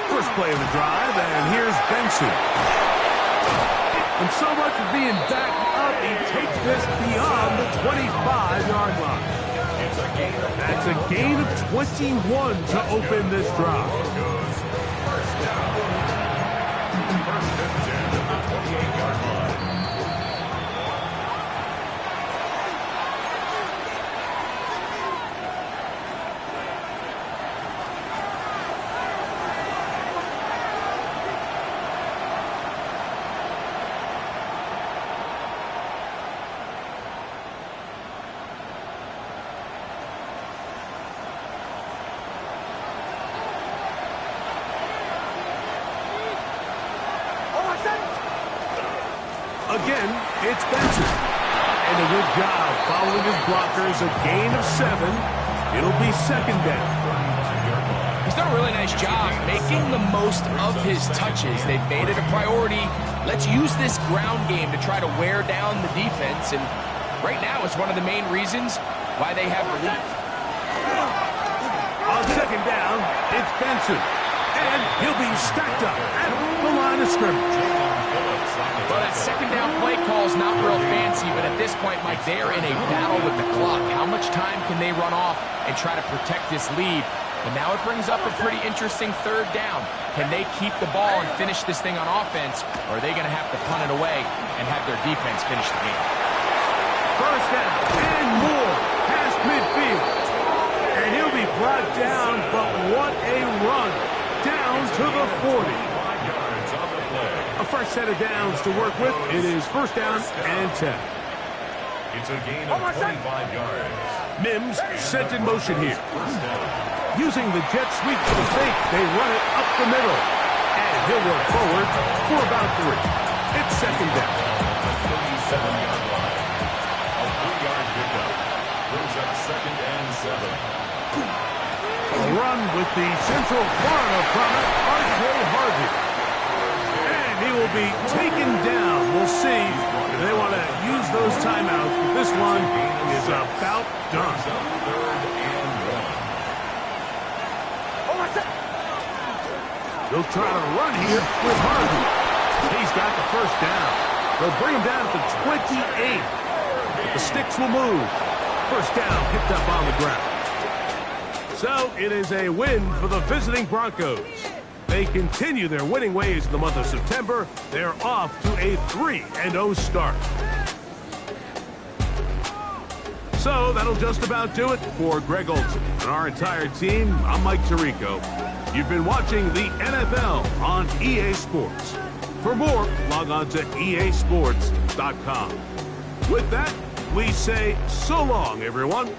First play of the drive, and here's Benson. And so much for being backed up, he takes this beyond the 25-yard line. That's a gain of 21 to open this drive. Again, it's Benson. And a good job following his blockers. A gain of 7. It'll be second down. He's done a really nice job making the most of his touches. They've made it a priority. Let's use this ground game to try to wear down the defense, and right now it's one of the main reasons why they have the lead. On second down, it's Benson. And he'll be stacked up at the line of scrimmage. Well, that second down play call is not real fancy, but at this point, Mike, they're in a battle with the clock. How much time can they run off and try to protect this lead? And now it brings up a pretty interesting third down. Can they keep the ball and finish this thing on offense, or are they going to have to punt it away and have their defense finish the game? First down and more past midfield. And he'll be brought down, but what a run. Down to the 40. A fresh set of downs to work with. It is first down and 10. It's a gain of 25 yards. Mims sent in motion here. Using the jet sweep for the fake, they run it up the middle. And he'll work forward for about 3. It's second down. 37-yard line. A 3-yard pickup. Brings up second and 7. A run with the Central Florida product, R.J. Harvey. And he will be taken down. We'll see if they want to use those timeouts, but this one is about done. They'll try to run here with Harvey. He's got the first down. They'll bring him down to 28. But the sticks will move. First down picked up on the ground. So it is a win for the visiting Broncos. They continue their winning ways in the month of September. They're off to a 3-0 start. So that'll just about do it for Greg Olsen and our entire team. I'm Mike Tirico. You've been watching the NFL on EA Sports. For more, log on to easports.com. With that, we say so long, everyone.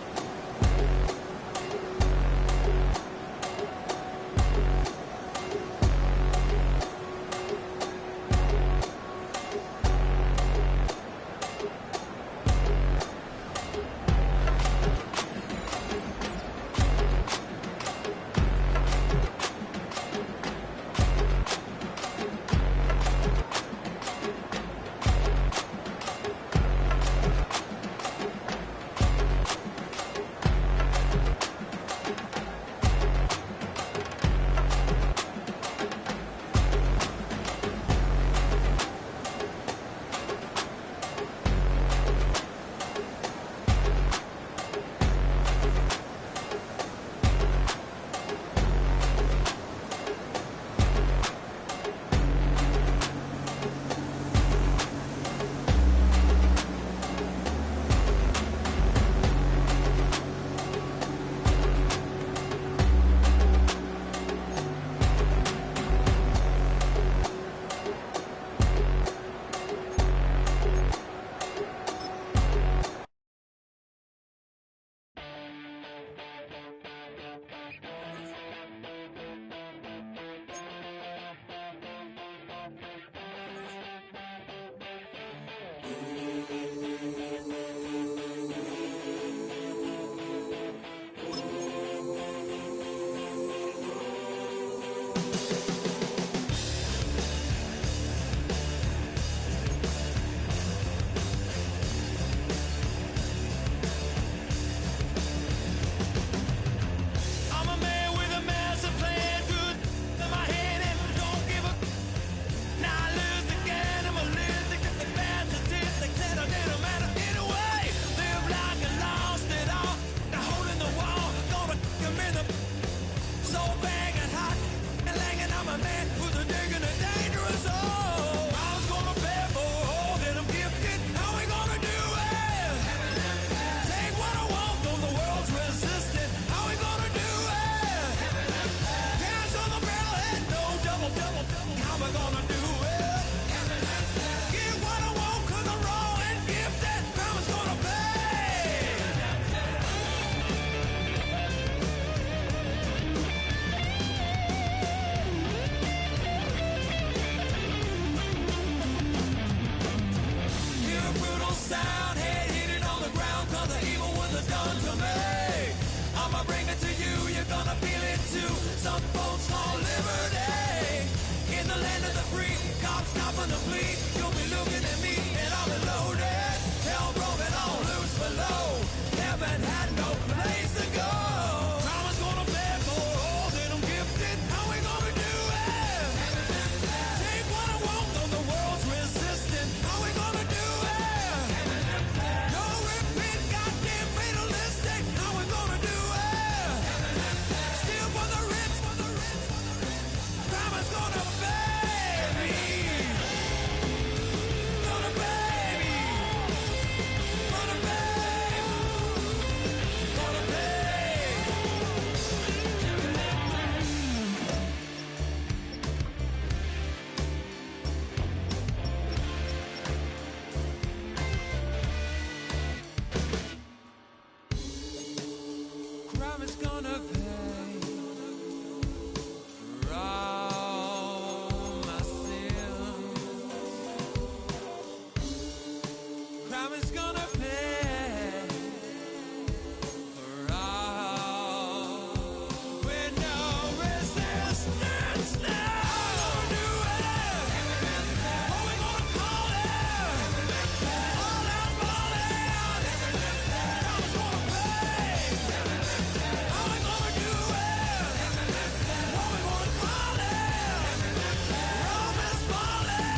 gonna pay for all my sins. Crime is gonna pay for all with no resistance. Now do it. What we gonna call it? All out falling. Crime is gonna pay. How we gonna do it? What we gonna call it? Rome is falling.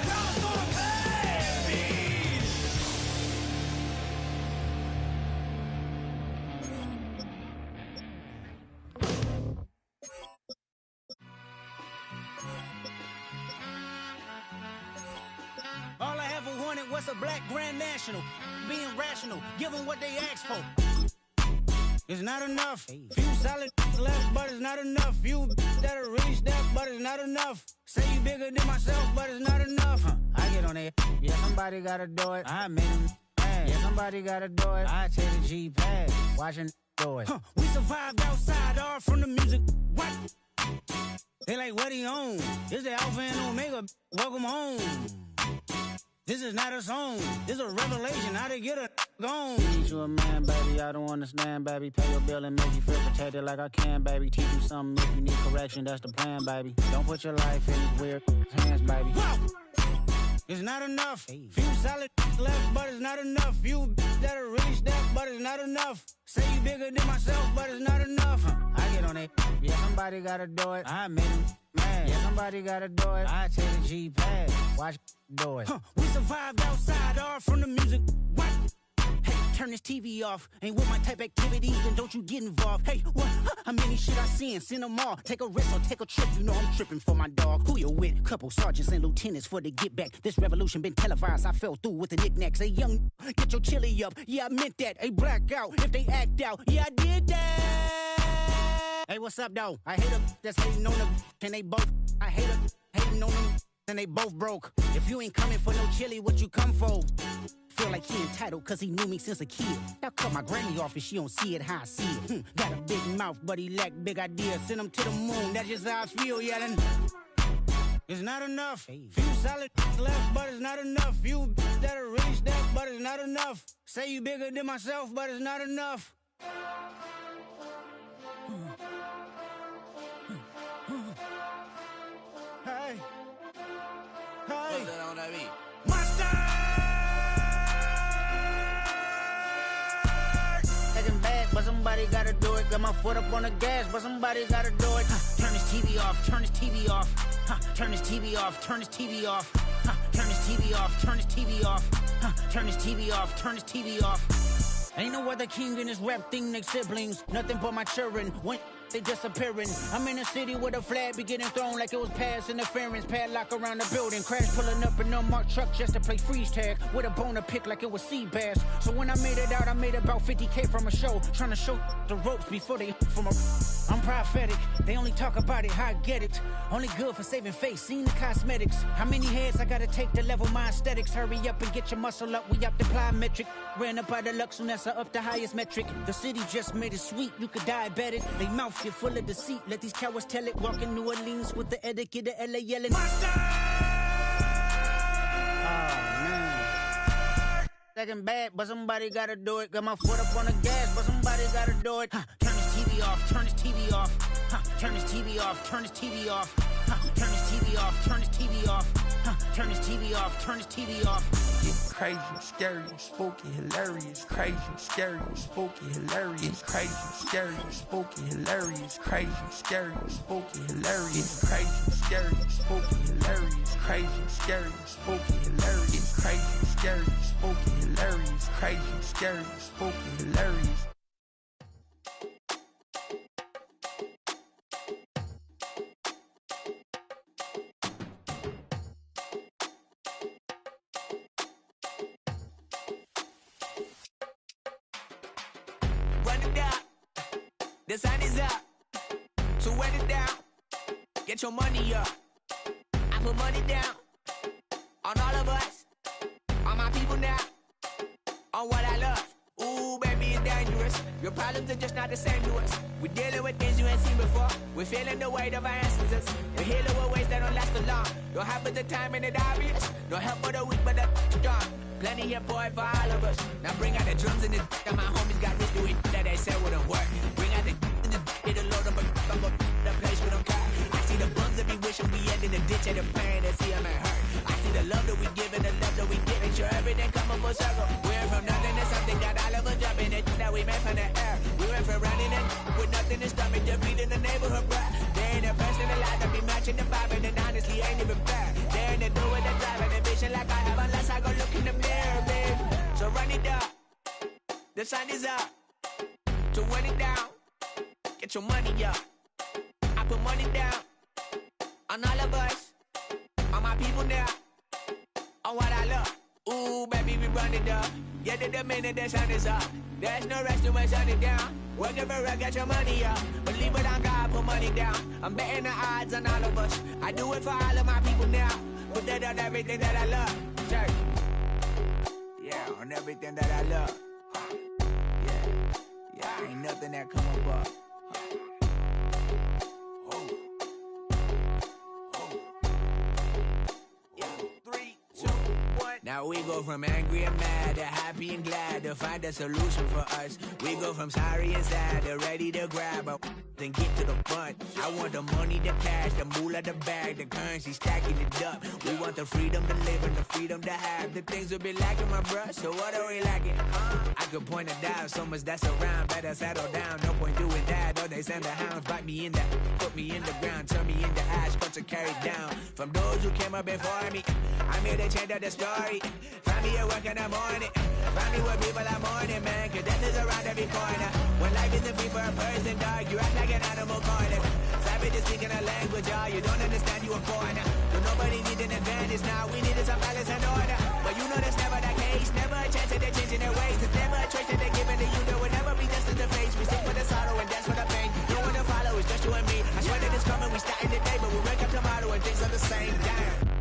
Crime is gonna pay me. All I ever wanted was a black grand national. Being rational, give them what they ask for. It's not enough. Few solid left, but it's not enough. Few that'll reach that, but it's not enough. Say you bigger than myself, but it's not enough. I get on it. Yeah, somebody gotta do it. I made him mad. Yeah, somebody gotta do it. I take the G-pad. Watching do it. We survived outside, all from the music. What? They like, what he on? This the Alpha and Omega. Welcome home. This is not a song. This is a revelation. How to get a gone. Teach you a man, baby. I don't understand, baby. Pay your bill and make you feel protected like I can, baby. Teach you something if you need correction. That's the plan, baby. Don't put your life in these weird hands, baby. Whoa! It's not enough. Few solid left, but it's not enough. Few that'll reach that, but it's not enough. Say you bigger than myself, but it's not enough. I get on it. Yeah, somebody gotta do it. I made him mad. Yeah, somebody gotta do it. I take the G-pad. Watch do it. We survived outside, all from the music. What? Hey, turn this TV off. Ain't with my type activities, then don't you get involved. Hey, what? How many shit I seen? Send them all. Take a risk or take a trip. You know I'm tripping for my dog. Who you with? Couple sergeants and lieutenants for the get back. This revolution been televised. I fell through with the knickknacks. Hey, young, get your chili up. Yeah, I meant that. Hey, black out if they act out. Yeah, I did that. Hey, what's up, though? I hate them that's hating on them. And they both, I hate them hating on them. And they both broke. If you ain't coming for no chili, what you come for? Feel like he entitled cause he knew me since a kid. I cut my granny off and she don't see it how I see it. Got a big mouth but he lack big ideas. Send him to the moon, that's just how I feel yelling. It's not enough. Few solid left but it's not enough. Few that'll reach that but it's not enough. Say you bigger than myself but it's not enough. Hey. Hey. Monster! Acting bad, but somebody gotta do it. Got my foot up on the gas, but somebody gotta do it. Turn this TV off, turn this TV off. Turn this TV off, turn this TV off. Turn this TV off, turn this TV off. Turn this TV off, turn this TV off. Ain't no other king in this rap thing, they siblings. Nothing but my children. When they disappearing. I'm in a city where the flag be getting thrown like it was pass interference. Padlock around the building. Crash pulling up an unmarked truck just to play freeze tag. With a bone to pick like it was sea bass. So when I made it out, I made about 50K from a show. Trying to show the ropes before they from a... I'm prophetic. They only talk about it, how I get it. Only good for saving face, seen the cosmetics. How many heads I gotta take to level my aesthetics? Hurry up and get your muscle up, we up the plyometric. Ran up out of luck, soon as I up the highest metric. The city just made it sweet, you could diabetic. They mouth get full of deceit, let these cowards tell it. Walk in New Orleans with the etiquette of LA yelling Monster! Second bad, but somebody gotta do it. Got my foot up on the gas, but somebody gotta do it. Turn this TV off, turn this TV off. Turn this TV off, turn this TV off. Turn this TV off, turn this TV off. Turn this TV off, turn this TV off. Crazy, scary, spooky, hilarious. Crazy, scary, spooky, hilarious. Crazy, scary, spooky, hilarious. Crazy, scary, spooky, hilarious. Crazy, scary, spooky, hilarious. Crazy, scary, spooky, hilarious. Crazy, scary, spooky, hilarious. Crazy, scary, spooky, hilarious. The sun is up, so wet it down, get your money up. I put money down on all of us, on my people now, on what I love. Ooh, baby, it's dangerous. Your problems are just not the same to us. We're dealing with things you ain't seen before. We're feeling the weight of our ancestors. We're healing with ways that don't last for long. Don't happen the time and it obvious. No help for the weak, but the strong. Plenty here for it for all of us. Now bring out the drums and the that my homies got rich doing that they said wouldn't work. Bring out the and the it'll load up the place we don't care. I see the bums that be wishing we end in the ditch and the pain that see them and hurt. I see the love that we give and the love that we give. Make sure everything come up full circle. We went from nothing to something, got all of us jumping it that we made from the air. We went from running and with nothing to stomach, just feeding the neighborhood, bruh. There ain't a person alive that be matching the vibe, and honestly ain't even fair. There ain't to do with the drive and the vision like I have unless I go look in the mirror, babe. So run it up, the sun is up. To run it down, get your money up. I put money down on all of us, on my people now, on what I love. Ooh, baby, we run it up. Yeah, the minute the sun is up. There's no rest to when sun it down. Working for real, get your money up. Believe it on God, put money down. I'm betting the odds on all of us. I do it for all of my people now. Put that on everything that I love. Church. Yeah, on everything that I love. Yeah, ain't nothing that come above. Now we go from angry and mad to happy and glad to find a solution for us. We go from sorry and sad to ready to grab up then get to the front. I want the money, the cash, the moolah, the bag, the currency, stacking it up. We want the freedom to live and the freedom to have. The things will be lacking, my bruh, so what are we lacking? I could point it out, so much that's around. Better settle down, no point doing that. Or they send the hounds, bite me in the, put me in the ground, turn me into ash, cut to carry down. From those who came up before me, I'm here to change up the story. Find me at work in the morning, find me where people are mourning, man, cause death is around every corner. When life isn't free for a person, dog, you act like an animal corner. Savage is speaking a language, y'all, you don't understand, you a foreigner. So nobody needs an advantage now, we needed some balance and order. But you know that's never the case, never a chance that they're changing their ways. It's never a choice that they're giving to you, there will never be just in the face. We stick for the sorrow and dance for the pain. No one to follow, it's just you and me. I swear that it's coming, we starting today, but we wake up tomorrow and things are the same. Damn.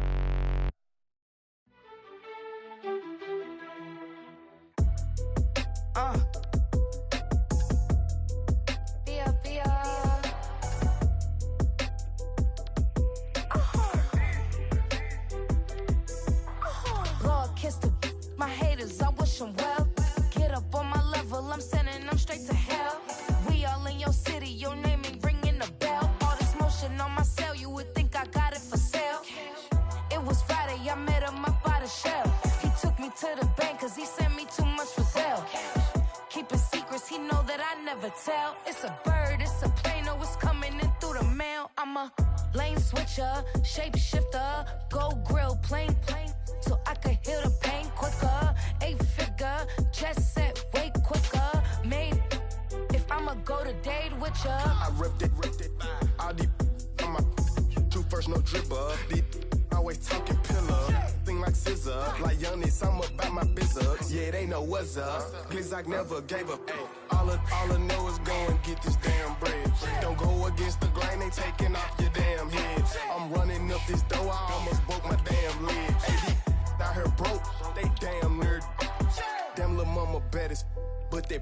Lord, kiss my haters, I wish them well. Get up on my level, I'm sending them straight to hell. We all in your city, your name ain't ringing the bell. All this motion on my cell, you would think I got it for sale. It was Friday, I met him up by the shell. He took me to the bank, cause he sent me too much for sale. Keeping secrets, he know that I never tell. It's a bird, it's a plane, oh, it's coming in through the mail. I'm a lane switcher, shapeshifter, go grill, plane, so I could heal the pain quicker. 8-figure, chest set way quicker. Made, if I'ma go to date with ya. I ripped it, all deep on my two first, no dribble. These always talking pillar, thing like scissor. Like Giannis, I'm about my business. Yeah, they know what's up. Glizak never gave up. All I know is go and get this damn bread. Don't go against the grain, they taking off your damn head. I'm running up this door, I almost broke my damn leg. Hey, out here broke, they damn nerd. Damn lil' mama bad as but they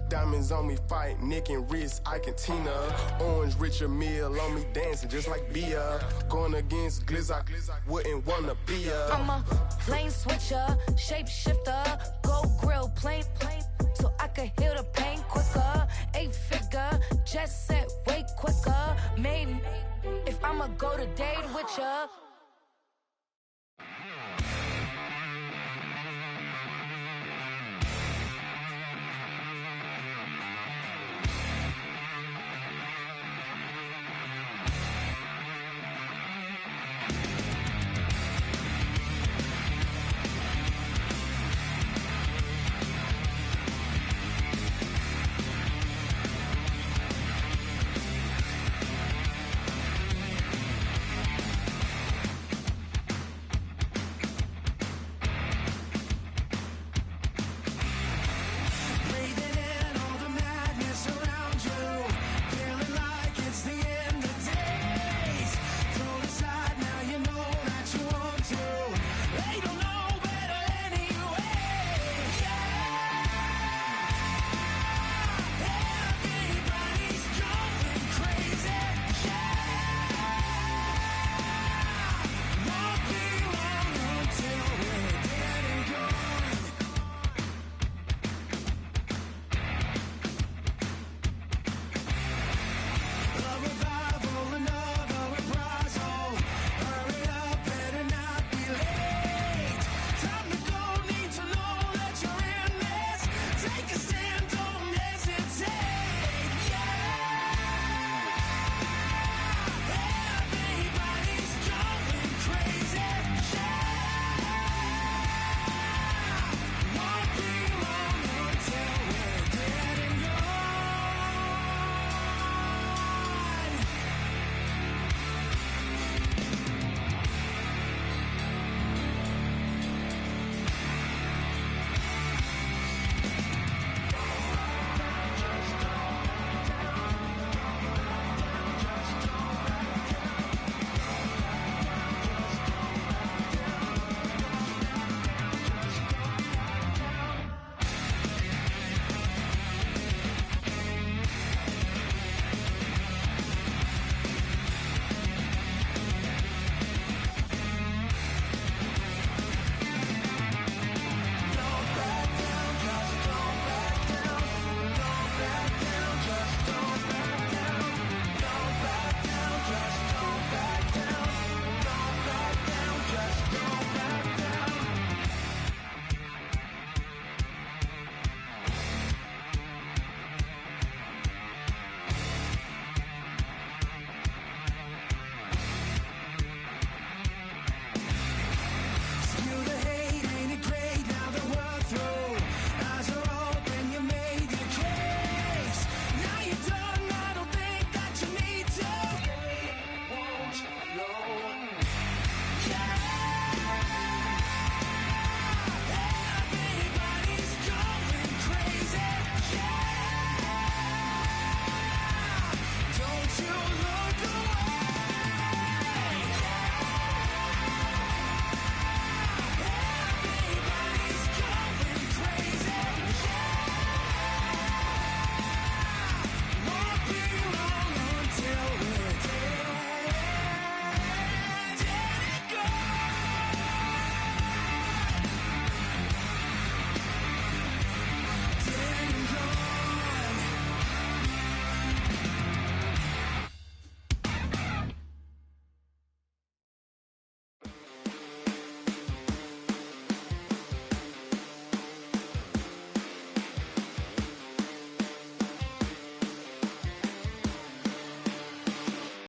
diamonds on me fight, Nick and wrist, Ike and Tina. Orange Richard Mill on me dancing just like Bia. Going against Glizak, wouldn't wanna be ya. I'm a lane switcher, shapeshifter, go grill, plane, so I could heal the pain quicker. 8-figure, jet set way quicker. Made, if I'ma go to date with ya.